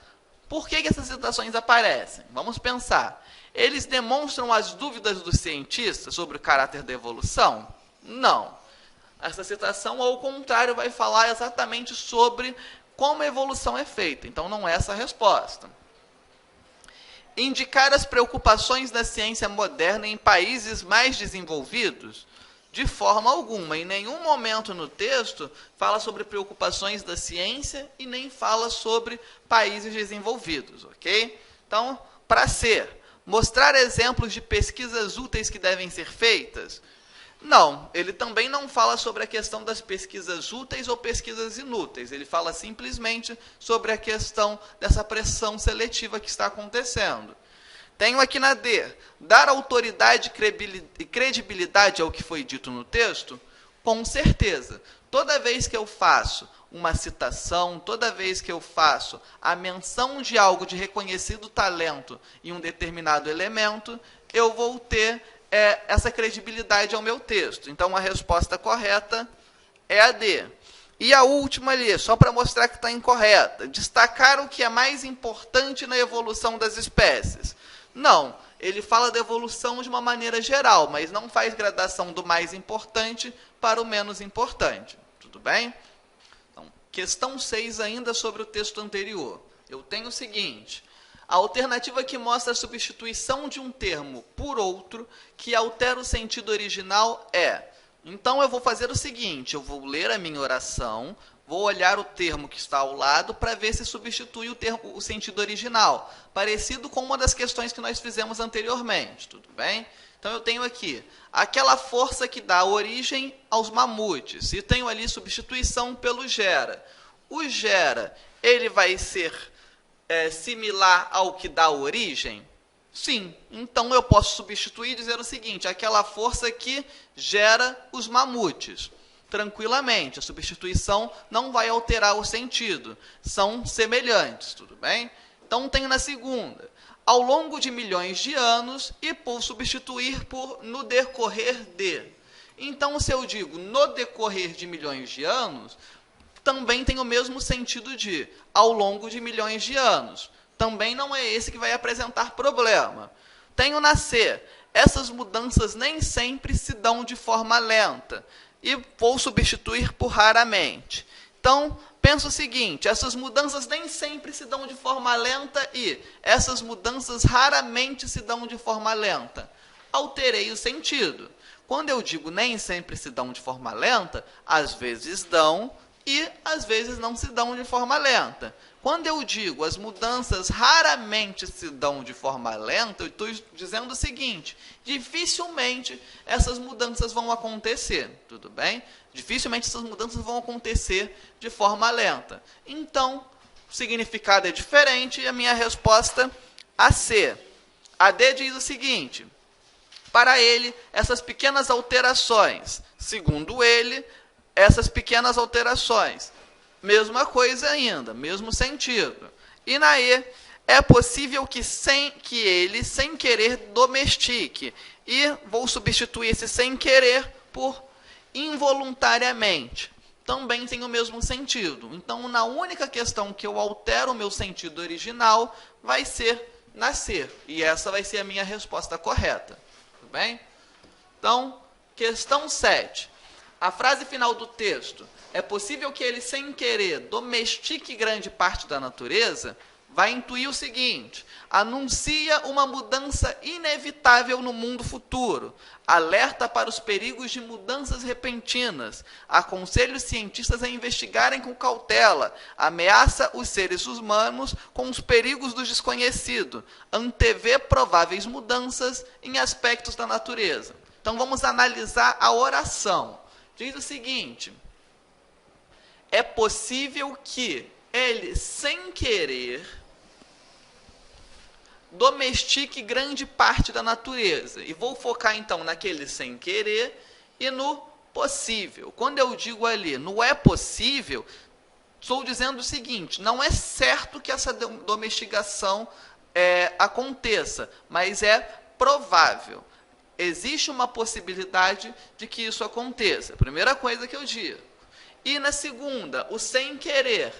Por que essas citações aparecem? Vamos pensar. Eles demonstram as dúvidas dos cientistas sobre o caráter da evolução? Não. Essa citação, ao contrário, vai falar exatamente sobre como a evolução é feita. Então, não é essa a resposta. Indicar as preocupações da ciência moderna em países mais desenvolvidos? De forma alguma. Em nenhum momento no texto fala sobre preocupações da ciência e nem fala sobre países desenvolvidos, ok? Então, para ser, mostrar exemplos de pesquisas úteis que devem ser feitas? Não, ele também não fala sobre a questão das pesquisas úteis ou pesquisas inúteis. Ele fala simplesmente sobre a questão dessa pressão seletiva que está acontecendo. Tenho aqui na D, dar autoridade e credibilidade ao que foi dito no texto? Com certeza. Toda vez que eu faço uma citação, toda vez que eu faço a menção de algo de reconhecido talento em um determinado elemento, eu vou ter essa credibilidade ao meu texto. Então, a resposta correta é a D. E a última ali, só para mostrar que está incorreta, destacar o que é mais importante na evolução das espécies. Não, ele fala da evolução de uma maneira geral, mas não faz gradação do mais importante para o menos importante. Tudo bem? Então, questão 6 ainda sobre o texto anterior. Eu tenho o seguinte: a alternativa que mostra a substituição de um termo por outro que altera o sentido original é. Então, eu vou fazer o seguinte: eu vou ler a minha oração, vou olhar o termo que está ao lado para ver se substitui o sentido original, parecido com uma das questões que nós fizemos anteriormente, tudo bem? Então, eu tenho aqui, aquela força que dá origem aos mamutes, e tenho ali substituição pelo gera. O gera, ele vai ser similar ao que dá origem? Sim, então eu posso substituir e dizer o seguinte: aquela força que gera os mamutes. Tranquilamente, a substituição não vai alterar o sentido, são semelhantes, tudo bem? Então, tenho na segunda, ao longo de milhões de anos, e por substituir por no decorrer de. Então, se eu digo no decorrer de milhões de anos, também tem o mesmo sentido de ao longo de milhões de anos. Também não é esse que vai apresentar problema. Tenho na C, essas mudanças nem sempre se dão de forma lenta. E vou substituir por raramente. Então, pensa o seguinte, essas mudanças nem sempre se dão de forma lenta e essas mudanças raramente se dão de forma lenta. Alterei o sentido. Quando eu digo nem sempre se dão de forma lenta, às vezes dão e às vezes não se dão de forma lenta. Quando eu digo as mudanças raramente se dão de forma lenta, eu estou dizendo o seguinte, dificilmente essas mudanças vão acontecer, tudo bem? Dificilmente essas mudanças vão acontecer de forma lenta. Então, o significado é diferente e a minha resposta a C. A D diz o seguinte, para ele, essas pequenas alterações, segundo ele, essas pequenas alterações, mesma coisa ainda, mesmo sentido. E na E, é possível que ele, sem querer, domestique. E vou substituir esse sem querer por involuntariamente. Também tem o mesmo sentido. Então, na única questão que eu altero o meu sentido original, vai ser nascer. E essa vai ser a minha resposta correta. Tudo bem? Então, questão 7. A frase final do texto, é possível que ele, sem querer, domestique grande parte da natureza, vai intuir o seguinte, anuncia uma mudança inevitável no mundo futuro, alerta para os perigos de mudanças repentinas, aconselha os cientistas a investigarem com cautela, ameaça os seres humanos com os perigos do desconhecido, antevê prováveis mudanças em aspectos da natureza. Então, vamos analisar a oração. Diz o seguinte, é possível que ele, sem querer, domestique grande parte da natureza. E vou focar, então, naquele sem querer e no possível. Quando eu digo ali, no é possível, estou dizendo o seguinte, não é certo que essa domesticação aconteça, mas é provável. Existe uma possibilidade de que isso aconteça. Primeira coisa que eu digo. E na segunda, o sem querer.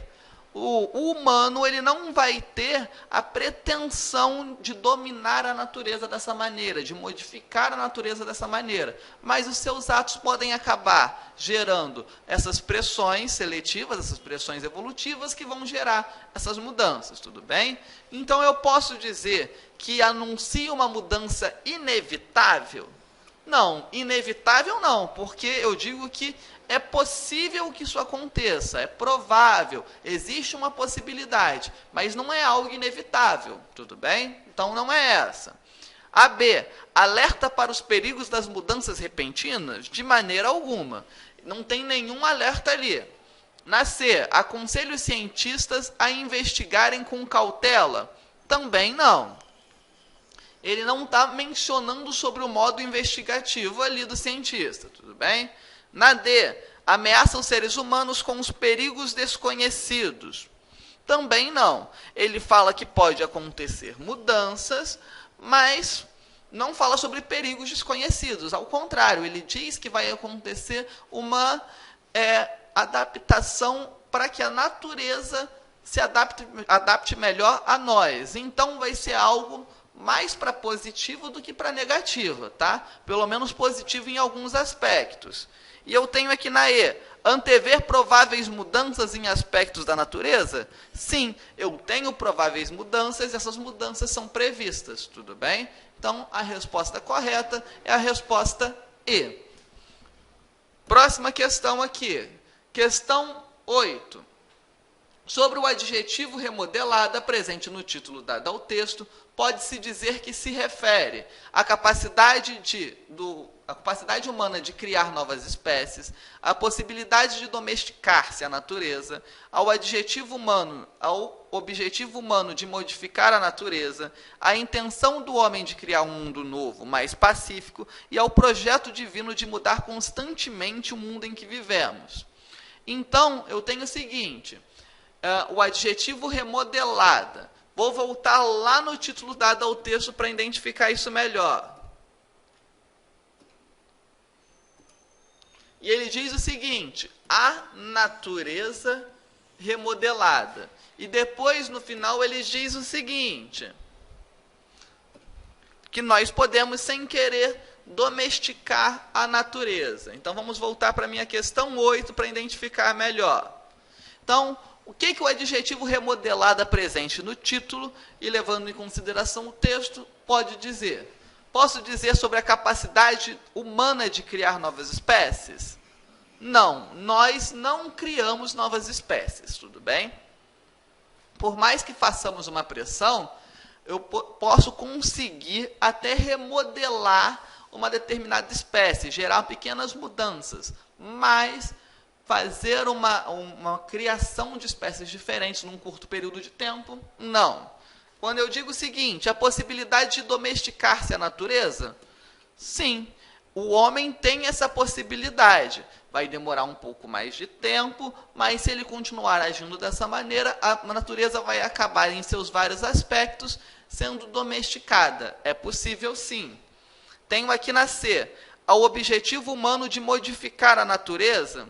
O humano ele não vai ter a pretensão de dominar a natureza dessa maneira, de modificar a natureza dessa maneira. Mas os seus atos podem acabar gerando essas pressões seletivas, essas pressões evolutivas que vão gerar essas mudanças, tudo bem? Então eu posso dizer que anuncia uma mudança inevitável? Não, inevitável não, porque eu digo que é possível que isso aconteça, é provável, existe uma possibilidade, mas não é algo inevitável, tudo bem? Então não é essa. A B, alerta para os perigos das mudanças repentinas? De maneira alguma, não tem nenhum alerta ali. Na C, aconselha os cientistas a investigarem com cautela? Também não. Ele não está mencionando sobre o modo investigativo ali do cientista, tudo bem? Na D, ameaça os seres humanos com os perigos desconhecidos. Também não. Ele fala que pode acontecer mudanças, mas não fala sobre perigos desconhecidos. Ao contrário, ele diz que vai acontecer uma adaptação para que a natureza se adapte melhor a nós. Então, vai ser algo mais para positivo do que para negativo, tá? Pelo menos positivo em alguns aspectos. E eu tenho aqui na E, antever prováveis mudanças em aspectos da natureza? Sim, eu tenho prováveis mudanças e essas mudanças são previstas, tudo bem? Então, a resposta correta é a resposta E. Próxima questão aqui. Questão 8. Sobre o adjetivo remodelada, presente no título dado ao texto, pode-se dizer que se refere à capacidade humana de criar novas espécies, à possibilidade de domesticar-se a natureza, ao objetivo humano de modificar a natureza, à intenção do homem de criar um mundo novo, mais pacífico, e ao projeto divino de mudar constantemente o mundo em que vivemos. Então, eu tenho o seguinte, o adjetivo remodelada. Vou voltar lá no título dado ao texto para identificar isso melhor. E ele diz o seguinte, a natureza remodelada. E depois, no final, ele diz o seguinte, que nós podemos, sem querer, domesticar a natureza. Então, vamos voltar para a minha questão 8 para identificar melhor. Então, o que o adjetivo remodelada presente no título e levando em consideração o texto pode dizer? Posso dizer sobre a capacidade humana de criar novas espécies? Não, nós não criamos novas espécies, tudo bem? Por mais que façamos uma pressão, eu posso conseguir até remodelar uma determinada espécie, gerar pequenas mudanças, mas fazer uma criação de espécies diferentes num curto período de tempo, não. Quando eu digo o seguinte, a possibilidade de domesticar-se a natureza, sim, o homem tem essa possibilidade. Vai demorar um pouco mais de tempo, mas se ele continuar agindo dessa maneira, a natureza vai acabar em seus vários aspectos sendo domesticada. É possível sim. Tenho aqui na C, ao objetivo humano de modificar a natureza,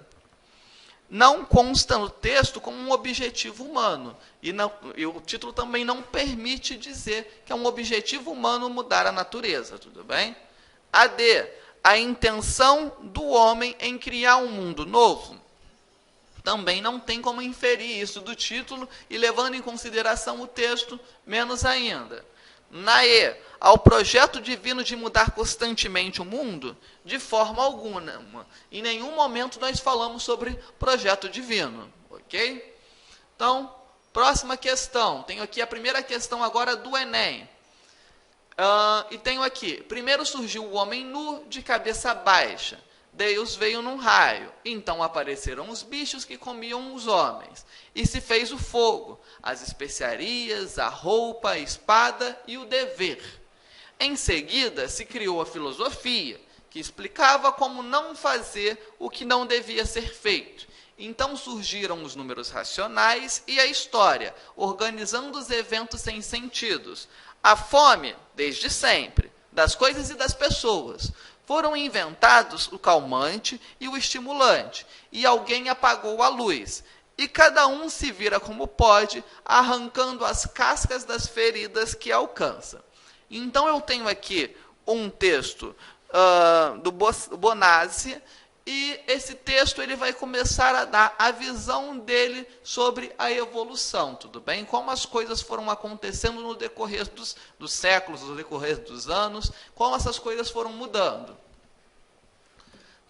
não consta no texto como um objetivo humano. E o título também não permite dizer que é um objetivo humano mudar a natureza, tudo bem? A D, a intenção do homem em criar um mundo novo. Também não tem como inferir isso do título e, levando em consideração o texto, menos ainda. Na E, ao projeto divino de mudar constantemente o mundo, de forma alguma. Em nenhum momento nós falamos sobre projeto divino, ok? Então, próxima questão. Tenho aqui a primeira questão agora do Enem. E tenho aqui, primeiro surgiu o homem nu de cabeça baixa. Deus veio num raio, então apareceram os bichos que comiam os homens, e se fez o fogo, as especiarias, a roupa, a espada e o dever. Em seguida se criou a filosofia, que explicava como não fazer o que não devia ser feito. Então surgiram os números racionais e a história, organizando os eventos sem sentidos. A fome, desde sempre, das coisas e das pessoas. Foram inventados o calmante e o estimulante, e alguém apagou a luz. E cada um se vira como pode, arrancando as cascas das feridas que alcança. Então eu tenho aqui um texto do Bonazzi, e esse texto ele vai começar a dar a visão dele sobre a evolução, tudo bem? Como as coisas foram acontecendo no decorrer dos séculos, no decorrer dos anos, como essas coisas foram mudando.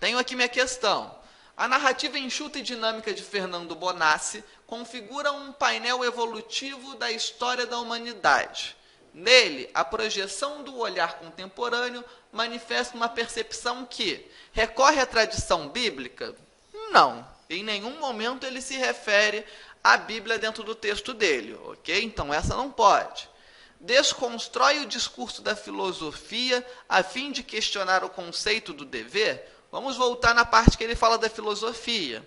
Tenho aqui minha questão. A narrativa enxuta e dinâmica de Fernando Bonazzi configura um painel evolutivo da história da humanidade. Nele, a projeção do olhar contemporâneo manifesta uma percepção que recorre à tradição bíblica? Não. Em nenhum momento ele se refere à Bíblia dentro do texto dele, ok? Então essa não pode. Desconstrói o discurso da filosofia a fim de questionar o conceito do dever? Vamos voltar na parte que ele fala da filosofia.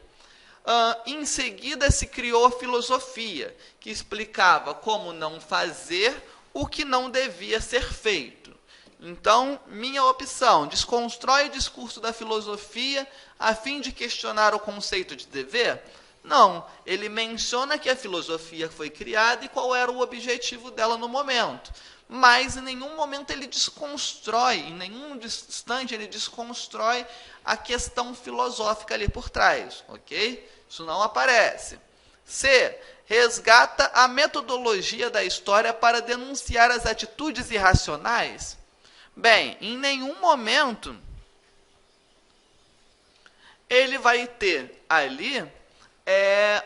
Em seguida se criou a filosofia, que explicava como não fazer o que não devia ser feito. Então, minha opção, desconstrói o discurso da filosofia a fim de questionar o conceito de dever? Não, ele menciona que a filosofia foi criada e qual era o objetivo dela no momento. Mas em nenhum momento ele desconstrói, em nenhum instante ele desconstrói a questão filosófica ali por trás, ok? Isso não aparece. C, resgata a metodologia da história para denunciar as atitudes irracionais? Bem, em nenhum momento ele vai ter ali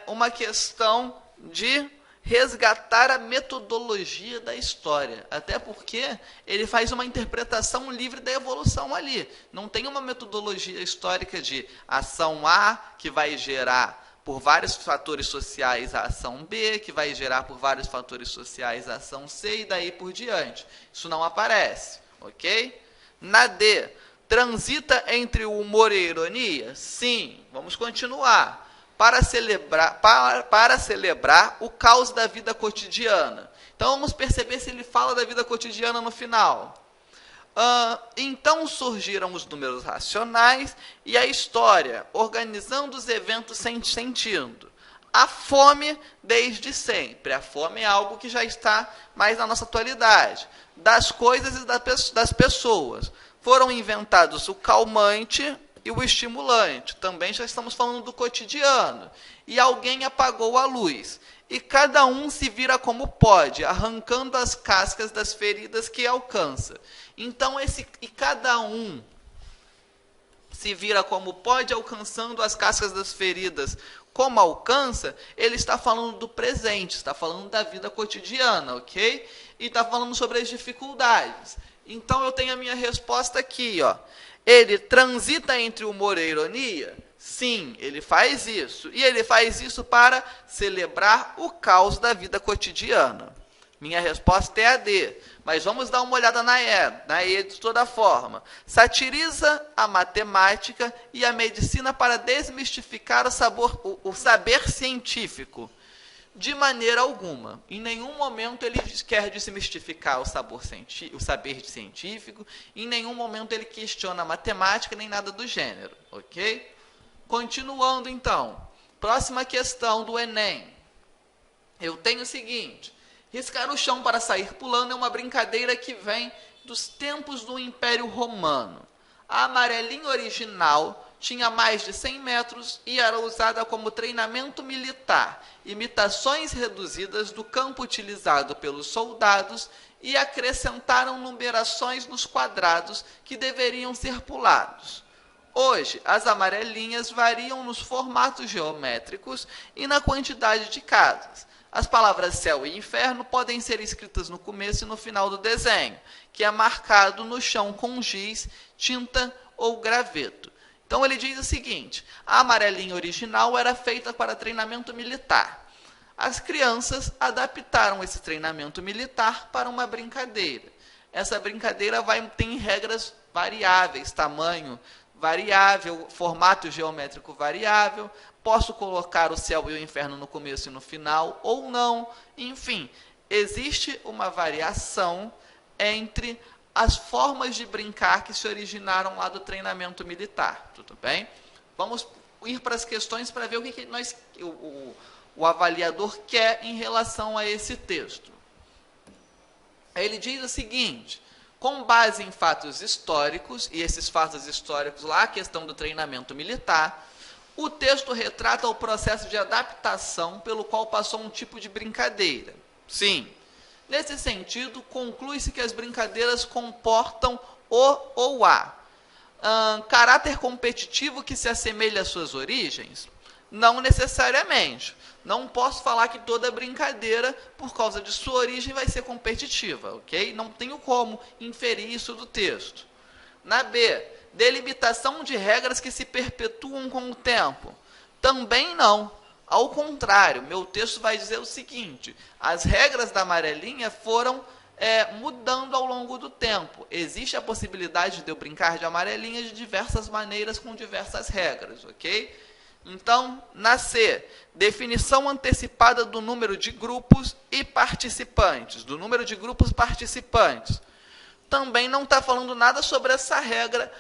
uma questão de resgatar a metodologia da história. Até porque ele faz uma interpretação livre da evolução ali. Não tem uma metodologia histórica de ação A, que vai gerar por vários fatores sociais a ação B, que vai gerar por vários fatores sociais a ação C, e daí por diante. Isso não aparece, ok? Na D, transita entre o humor e a ironia? Sim, vamos continuar. Para celebrar o caos da vida cotidiana. Então, vamos perceber se ele fala da vida cotidiana no final. Então surgiram os números racionais e a história, organizando os eventos sem sentido. A fome desde sempre. A fome é algo que já está mais na nossa atualidade. Das coisas e das pessoas. Foram inventados o calmante e o estimulante. Também já estamos falando do cotidiano. E alguém apagou a luz. E cada um se vira como pode, arrancando as cascas das feridas que alcança. Então, cada um se vira como pode, alcançando as cascas das feridas como alcança, ele está falando do presente, está falando da vida cotidiana, ok? E está falando sobre as dificuldades. Então, eu tenho a minha resposta aqui, ó. Ele transita entre humor e ironia? Sim, ele faz isso. E ele faz isso para celebrar o caos da vida cotidiana. Minha resposta é a D. Mas vamos dar uma olhada na E de toda forma. Satiriza a matemática e a medicina para desmistificar o saber científico. De maneira alguma. Em nenhum momento ele quer desmistificar o saber científico. Em nenhum momento ele questiona a matemática, nem nada do gênero. Ok? Continuando, então. Próxima questão do Enem. Eu tenho o seguinte. Riscar o chão para sair pulando é uma brincadeira que vem dos tempos do Império Romano. A amarelinha original tinha mais de 100 metros e era usada como treinamento militar, imitações reduzidas do campo utilizado pelos soldados e acrescentaram numerações nos quadrados que deveriam ser pulados. Hoje, as amarelinhas variam nos formatos geométricos e na quantidade de casas. As palavras céu e inferno podem ser escritas no começo e no final do desenho, que é marcado no chão com giz, tinta ou graveto. Então ele diz o seguinte: a amarelinha original era feita para treinamento militar. As crianças adaptaram esse treinamento militar para uma brincadeira. Essa brincadeira tem regras variáveis, tamanho variável, formato geométrico variável. Posso colocar o céu e o inferno no começo e no final, ou não. Enfim, existe uma variação entre as formas de brincar que se originaram lá do treinamento militar. Tudo bem? Vamos ir para as questões para ver o que o avaliador quer em relação a esse texto. Ele diz o seguinte: com base em fatos históricos, e esses fatos históricos lá, a questão do treinamento militar, o texto retrata o processo de adaptação pelo qual passou um tipo de brincadeira. Sim. Nesse sentido, conclui-se que as brincadeiras comportam o ou a caráter competitivo que se assemelha às suas origens? Não necessariamente. Não posso falar que toda brincadeira, por causa de sua origem, vai ser competitiva, ok? Não tenho como inferir isso do texto. Na B, delimitação de regras que se perpetuam com o tempo. Também não. Ao contrário, meu texto vai dizer o seguinte: as regras da amarelinha foram mudando ao longo do tempo. Existe a possibilidade de eu brincar de amarelinha de diversas maneiras, com diversas regras, ok? Então, na C, definição antecipada do número de grupos e participantes. Do número de grupos participantes. Também não está falando nada sobre essa regra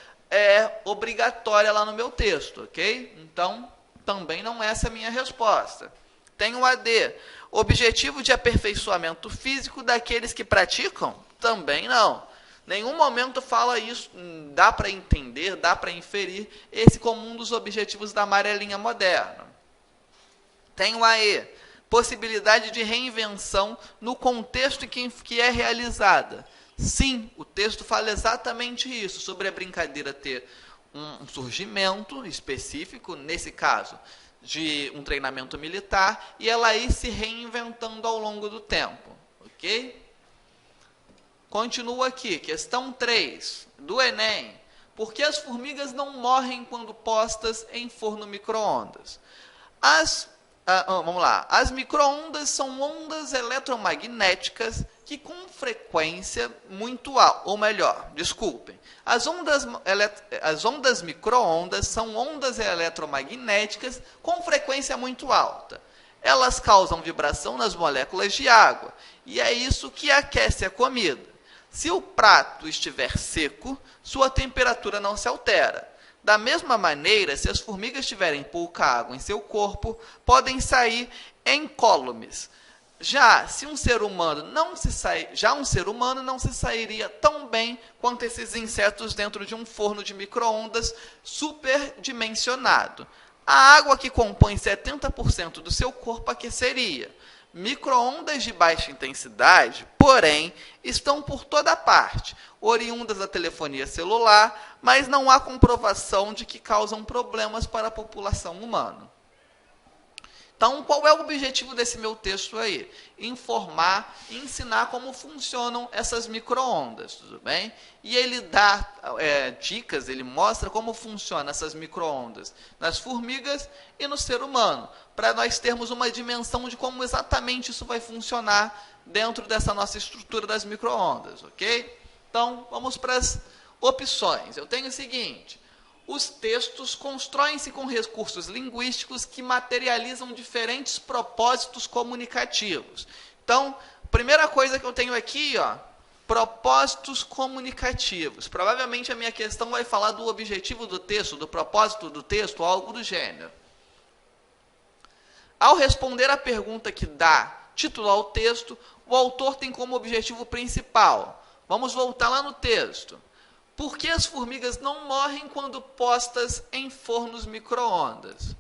obrigatória lá no meu texto, ok? Então, também não é essa a minha resposta. Tenho a D. Objetivo de aperfeiçoamento físico daqueles que praticam? Também não. Nenhum momento fala isso, dá para entender, dá para inferir esse como um dos objetivos da amarelinha moderna. Tenho a E. Possibilidade de reinvenção no contexto em que é realizada. Sim, o texto fala exatamente isso, sobre a brincadeira ter um surgimento específico, nesse caso, de um treinamento militar, e ela ir se reinventando ao longo do tempo. Ok? Continuo aqui, questão 3, do Enem. Por que as formigas não morrem quando postas em forno micro-ondas? Vamos lá. As micro-ondas são ondas eletromagnéticas que com frequência muito alta, ou melhor, desculpem. As ondas micro-ondas são ondas eletromagnéticas com frequência muito alta. Elas causam vibração nas moléculas de água, e é isso que aquece a comida. Se o prato estiver seco, sua temperatura não se altera. Da mesma maneira, se as formigas tiverem pouca água em seu corpo, podem sair incólumes. Já um ser humano não se sairia tão bem quanto esses insetos dentro de um forno de micro-ondas superdimensionado. A água que compõe 70% do seu corpo aqueceria. Micro-ondas de baixa intensidade, porém, estão por toda parte, oriundas da telefonia celular, mas não há comprovação de que causam problemas para a população humana. Então, qual é o objetivo desse meu texto aí? Informar e ensinar como funcionam essas micro-ondas, tudo bem? E ele dá dicas, ele mostra como funcionam essas micro-ondas nas formigas e no ser humano, para nós termos uma dimensão de como exatamente isso vai funcionar dentro dessa nossa estrutura das micro-ondas, ok? Então, vamos para as opções. Eu tenho o seguinte: os textos constroem-se com recursos linguísticos que materializam diferentes propósitos comunicativos. Então, primeira coisa que eu tenho aqui, propósitos comunicativos. Provavelmente a minha questão vai falar do objetivo do texto, do propósito do texto, algo do gênero. Ao responder a pergunta que dá título ao texto, o autor tem como objetivo principal. Vamos voltar lá no texto. Por que as formigas não morrem quando postas em fornos micro-ondas?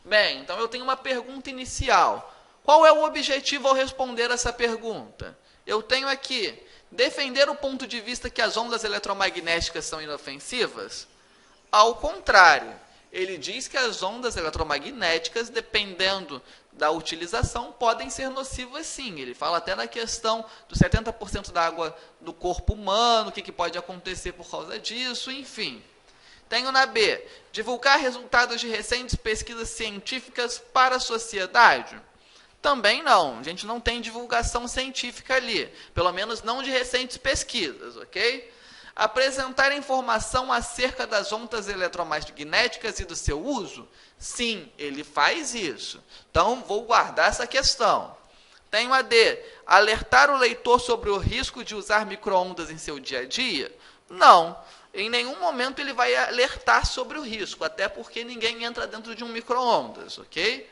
Bem, então eu tenho uma pergunta inicial. Qual é o objetivo ao responder essa pergunta? Eu tenho aqui, defender o ponto de vista que as ondas eletromagnéticas são inofensivas? Ao contrário, ele diz que as ondas eletromagnéticas, dependendo da utilização, podem ser nocivas sim. Ele fala até na questão dos 70% da água do corpo humano, o que pode acontecer por causa disso, enfim. Tenho na B, divulgar resultados de recentes pesquisas científicas para a sociedade? Também não, a gente não tem divulgação científica ali, pelo menos não de recentes pesquisas, ok? Apresentar informação acerca das ondas eletromagnéticas e do seu uso? Sim, ele faz isso. Então, vou guardar essa questão. Tenho a D, alertar o leitor sobre o risco de usar micro-ondas em seu dia a dia? Não, em nenhum momento ele vai alertar sobre o risco, até porque ninguém entra dentro de um micro-ondas, ok?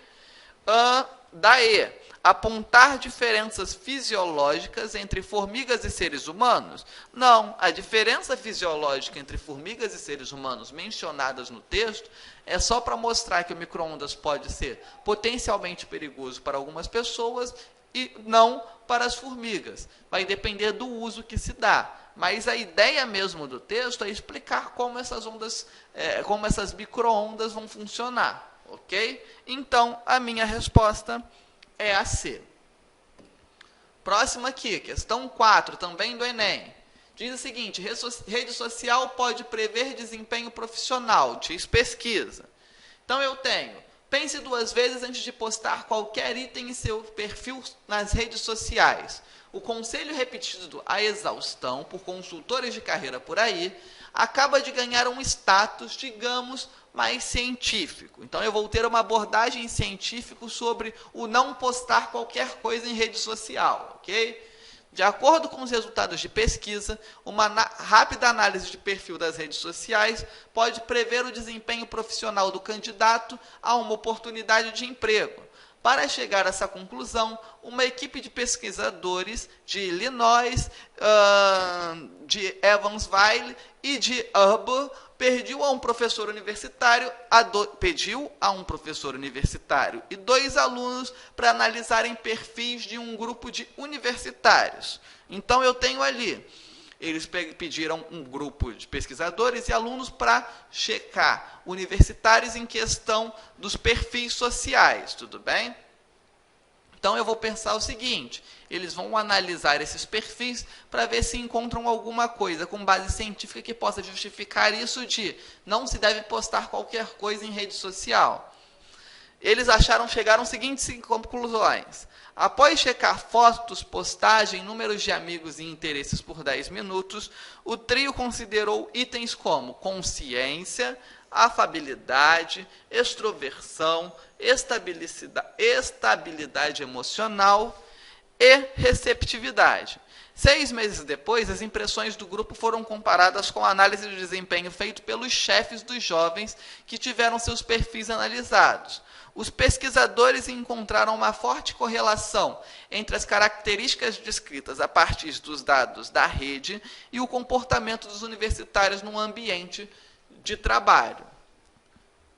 Da E, apontar diferenças fisiológicas entre formigas e seres humanos? Não, a diferença fisiológica entre formigas e seres humanos mencionadas no texto é só para mostrar que o micro-ondas pode ser potencialmente perigoso para algumas pessoas e não para as formigas. Vai depender do uso que se dá. Mas a ideia mesmo do texto é explicar como essas ondas, como essas micro-ondas vão funcionar. Ok? Então, a minha resposta é a C. Próximo aqui, questão 4, também do Enem. Diz o seguinte: rede social pode prever desempenho profissional, diz pesquisa. Então, eu tenho, pense 2 vezes antes de postar qualquer item em seu perfil nas redes sociais. O conselho repetido à exaustão por consultores de carreira por aí acaba de ganhar um status, digamos, mais científico. Então, eu vou ter uma abordagem científica sobre o não postar qualquer coisa em rede social, ok? De acordo com os resultados de pesquisa, uma rápida análise de perfil das redes sociais pode prever o desempenho profissional do candidato a uma oportunidade de emprego. Para chegar a essa conclusão, uma equipe de pesquisadores de Illinois, de Evansville e de Auburn pediu a um professor universitário e 2 alunos para analisarem perfis de um grupo de universitários. Então, eu tenho ali, eles pediram um grupo de pesquisadores e alunos para checar universitários em questão dos perfis sociais, tudo bem? Então, eu vou pensar o seguinte: eles vão analisar esses perfis para ver se encontram alguma coisa com base científica que possa justificar isso de não se deve postar qualquer coisa em rede social. Eles chegaram às seguintes conclusões. Após checar fotos, postagem, números de amigos e interesses por 10 minutos, o trio considerou itens como consciência, afabilidade, extroversão, estabilidade emocional e receptividade. 6 meses depois, as impressões do grupo foram comparadas com a análise de desempenho feita pelos chefes dos jovens que tiveram seus perfis analisados. Os pesquisadores encontraram uma forte correlação entre as características descritas a partir dos dados da rede e o comportamento dos universitários no ambiente de trabalho.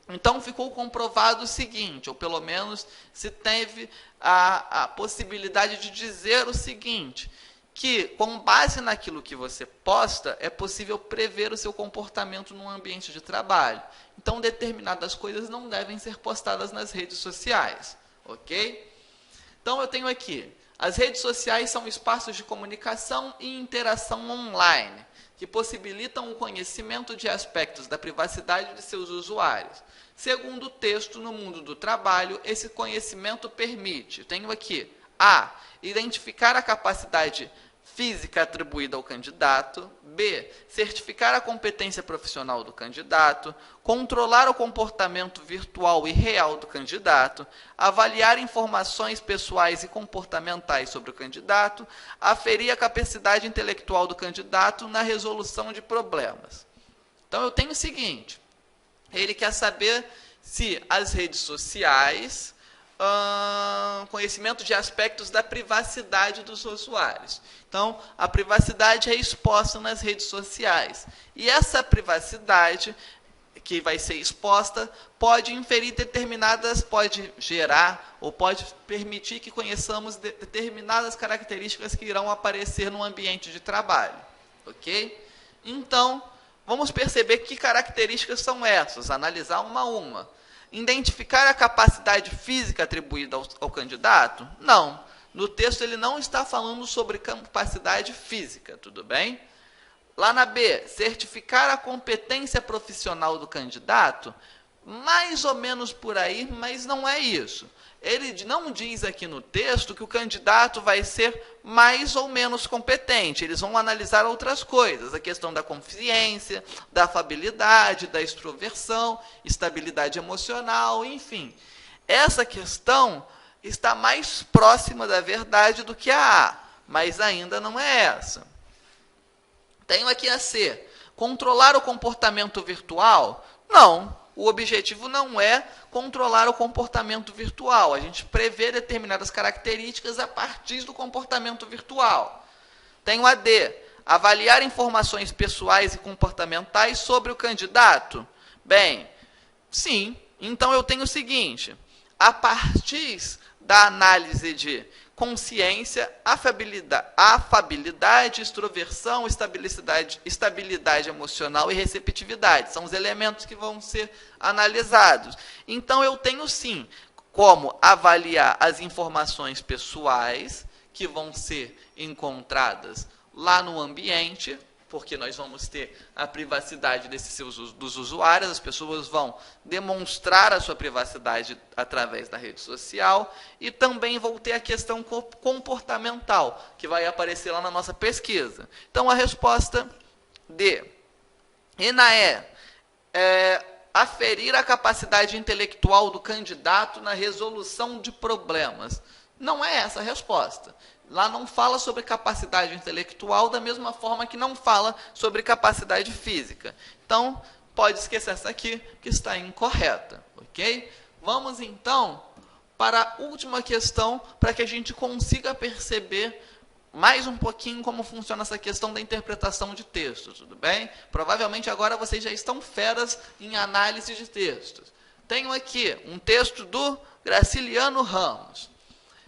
Então, ficou comprovado o seguinte, ou pelo menos se teve a possibilidade de dizer o seguinte, que, com base naquilo que você posta, é possível prever o seu comportamento no ambiente de trabalho. Então, determinadas coisas não devem ser postadas nas redes sociais, ok? Então, eu tenho aqui, as redes sociais são espaços de comunicação e interação online, que possibilitam o conhecimento de aspectos da privacidade de seus usuários. Segundo o texto, no mundo do trabalho, esse conhecimento permite, tenho aqui, a. Identificar a capacidade física atribuída ao candidato, b. Certificar a competência profissional do candidato, controlar o comportamento virtual e real do candidato, avaliar informações pessoais e comportamentais sobre o candidato, aferir a capacidade intelectual do candidato na resolução de problemas. Então, eu tenho o seguinte, ele quer saber se as redes sociais, conhecimento de aspectos da privacidade dos usuários. Então, a privacidade é exposta nas redes sociais. E essa privacidade que vai ser exposta pode inferir pode gerar ou pode permitir que conheçamos determinadas características que irão aparecer no ambiente de trabalho. Ok? Então, vamos perceber que características são essas, analisar uma a uma. Identificar a capacidade física atribuída ao candidato? Não. No texto ele não está falando sobre capacidade física, tudo bem? Lá na B, certificar a competência profissional do candidato? Mais ou menos por aí, mas não é isso. Ele não diz aqui no texto que o candidato vai ser mais ou menos competente. Eles vão analisar outras coisas, a questão da consciência, da afabilidade, da extroversão, estabilidade emocional, enfim. Essa questão está mais próxima da verdade do que a A, mas ainda não é essa. Tenho aqui a C. Controlar o comportamento virtual? Não. O objetivo não é controlar o comportamento virtual. A gente prevê determinadas características a partir do comportamento virtual. Tenho a D. Avaliar informações pessoais e comportamentais sobre o candidato? Bem, sim. Então, eu tenho o seguinte. A partir da análise de consciência, afabilidade, extroversão, estabilidade emocional e receptividade. São os elementos que vão ser analisados. Então, eu tenho, sim, como avaliar as informações pessoais que vão ser encontradas lá no ambiente, porque nós vamos ter a privacidade dos usuários, as pessoas vão demonstrar a sua privacidade através da rede social, e também vou ter a questão comportamental, que vai aparecer lá na nossa pesquisa. Então, a resposta D. E na E, aferir a capacidade intelectual do candidato na resolução de problemas. Não é essa a resposta. Lá não fala sobre capacidade intelectual da mesma forma que não fala sobre capacidade física. Então, pode esquecer essa aqui, que está incorreta. Ok? Vamos, então, para a última questão, para que a gente consiga perceber mais um pouquinho como funciona essa questão da interpretação de textos. Tudo bem? Provavelmente agora vocês já estão feras em análise de textos. Tenho aqui um texto do Graciliano Ramos.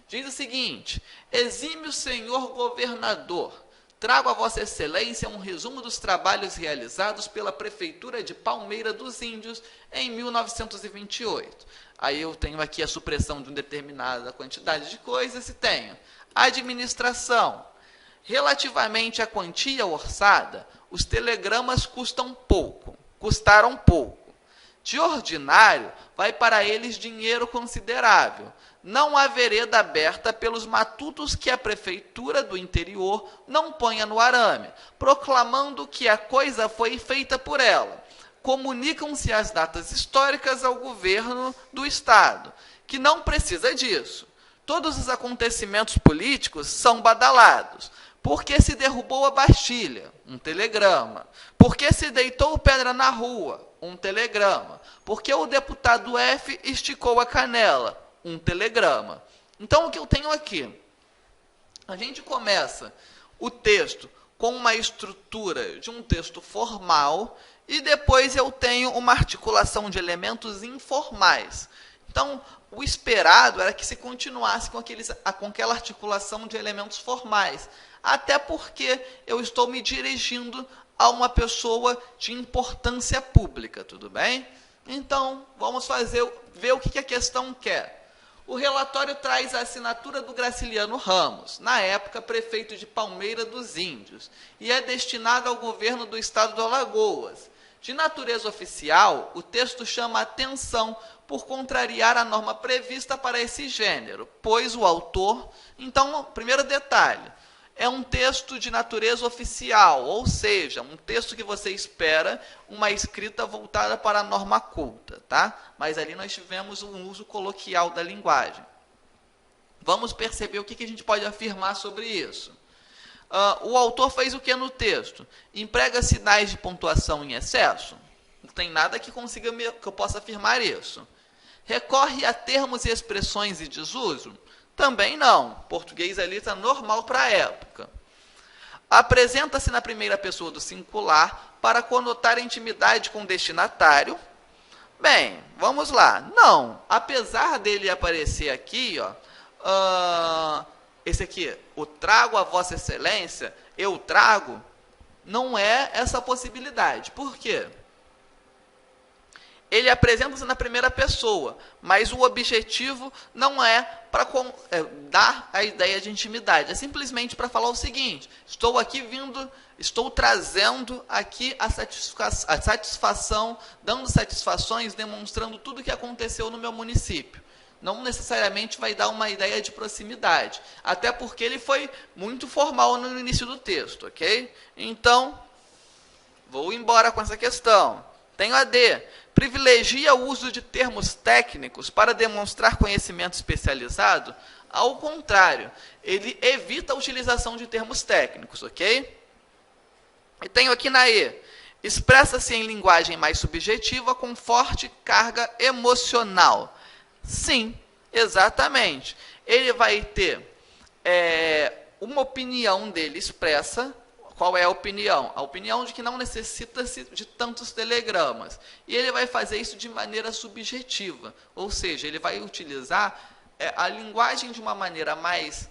Diz o seguinte: exímio senhor governador, trago a vossa excelência um resumo dos trabalhos realizados pela Prefeitura de Palmeira dos Índios em 1928. Aí eu tenho aqui a supressão de uma determinada quantidade de coisas e tenho administração. Relativamente à quantia orçada, os telegramas custaram pouco. De ordinário, vai para eles dinheiro considerável. Não há vereda aberta pelos matutos que a prefeitura do interior não ponha no arame, proclamando que a coisa foi feita por ela. Comunicam-se as datas históricas ao governo do estado, que não precisa disso. Todos os acontecimentos políticos são badalados. Por que se derrubou a Bastilha? Um telegrama. Por que se deitou pedra na rua? Um telegrama. Por que o deputado F esticou a canela? Um telegrama. Então, o que eu tenho aqui? A gente começa o texto com uma estrutura de um texto formal e depois eu tenho uma articulação de elementos informais. Então, o esperado era que se continuasse com aquela articulação de elementos formais, até porque eu estou me dirigindo a uma pessoa de importância pública, tudo bem? Então, vamos ver o que a questão quer. O relatório traz a assinatura do Graciliano Ramos, na época prefeito de Palmeira dos Índios, e é destinado ao governo do estado do Alagoas. De natureza oficial, o texto chama a atenção por contrariar a norma prevista para esse gênero, pois o autor... Então, primeiro detalhe, é um texto de natureza oficial, ou seja, um texto que você espera uma escrita voltada para a norma culta, tá? Mas ali nós tivemos um uso coloquial da linguagem. Vamos perceber o que a gente pode afirmar sobre isso. O autor fez o que no texto? Emprega sinais de pontuação em excesso? Não tem nada que eu possa afirmar isso. Recorre a termos e expressões em desuso? Também não. Português ali está normal para a época. Apresenta-se na primeira pessoa do singular para conotar a intimidade com o destinatário? Bem, vamos lá. Não. Apesar dele aparecer aqui, esse aqui, o trago a Vossa Excelência, eu trago, não é essa possibilidade. Por quê? Ele apresenta-se na primeira pessoa, mas o objetivo não é para dar a ideia de intimidade, é simplesmente para falar o seguinte: estou trazendo aqui a satisfação, dando satisfações, demonstrando tudo o que aconteceu no meu município. Não necessariamente vai dar uma ideia de proximidade, até porque ele foi muito formal no início do texto, ok? Então, vou embora com essa questão. Tenho a D. Privilegia o uso de termos técnicos para demonstrar conhecimento especializado? Ao contrário, ele evita a utilização de termos técnicos, ok? E tenho aqui na E. Expressa-se em linguagem mais subjetiva com forte carga emocional. Sim, exatamente. Ele vai ter uma opinião dele expressa. Qual é a opinião? A opinião de que não necessita-se de tantos telegramas. E ele vai fazer isso de maneira subjetiva. Ou seja, ele vai utilizar a linguagem de uma maneira mais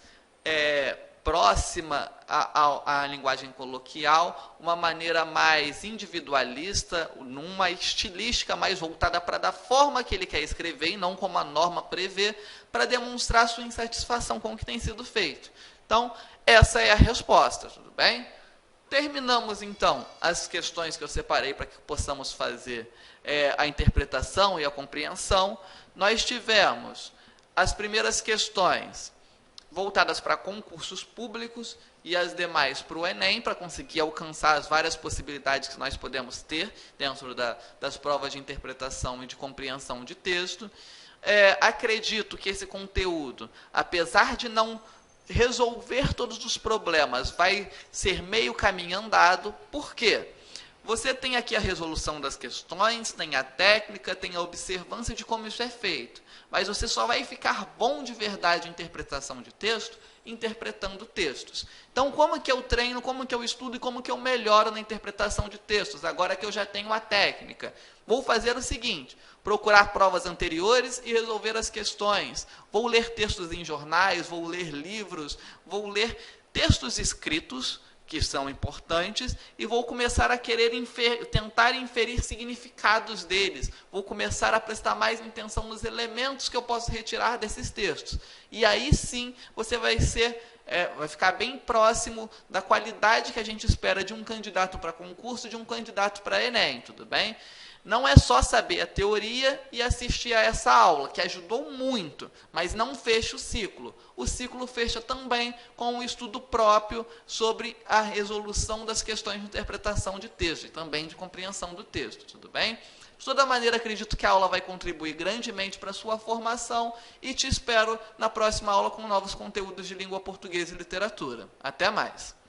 próxima à linguagem coloquial, uma maneira mais individualista, numa estilística mais voltada para da forma que ele quer escrever e não como a norma prevê, para demonstrar sua insatisfação com o que tem sido feito. Então, essa é a resposta, tudo bem? Terminamos, então, as questões que eu separei para que possamos fazer a interpretação e a compreensão. Nós tivemos as primeiras questões voltadas para concursos públicos e as demais para o Enem, para conseguir alcançar as várias possibilidades que nós podemos ter dentro das provas de interpretação e de compreensão de texto. Acredito que esse conteúdo, apesar de não resolver todos os problemas, vai ser meio caminho andado. Por quê? Você tem aqui a resolução das questões, tem a técnica, tem a observância de como isso é feito. Mas você só vai ficar bom de verdade em interpretação de texto interpretando textos. Então, como que eu treino, como que eu estudo e como que eu melhoro na interpretação de textos, agora que eu já tenho a técnica? Vou fazer o seguinte: procurar provas anteriores e resolver as questões. Vou ler textos em jornais, vou ler livros, vou ler textos escritos, que são importantes, e vou começar a querer tentar inferir significados deles. Vou começar a prestar mais atenção nos elementos que eu posso retirar desses textos. E aí sim, você vai ficar bem próximo da qualidade que a gente espera de um candidato para concurso, de um candidato para Enem, tudo bem? Não é só saber a teoria e assistir a essa aula, que ajudou muito, mas não fecha o ciclo. O ciclo fecha também com um estudo próprio sobre a resolução das questões de interpretação de texto e também de compreensão do texto, tudo bem? De toda maneira, acredito que a aula vai contribuir grandemente para a sua formação e te espero na próxima aula com novos conteúdos de língua portuguesa e literatura. Até mais!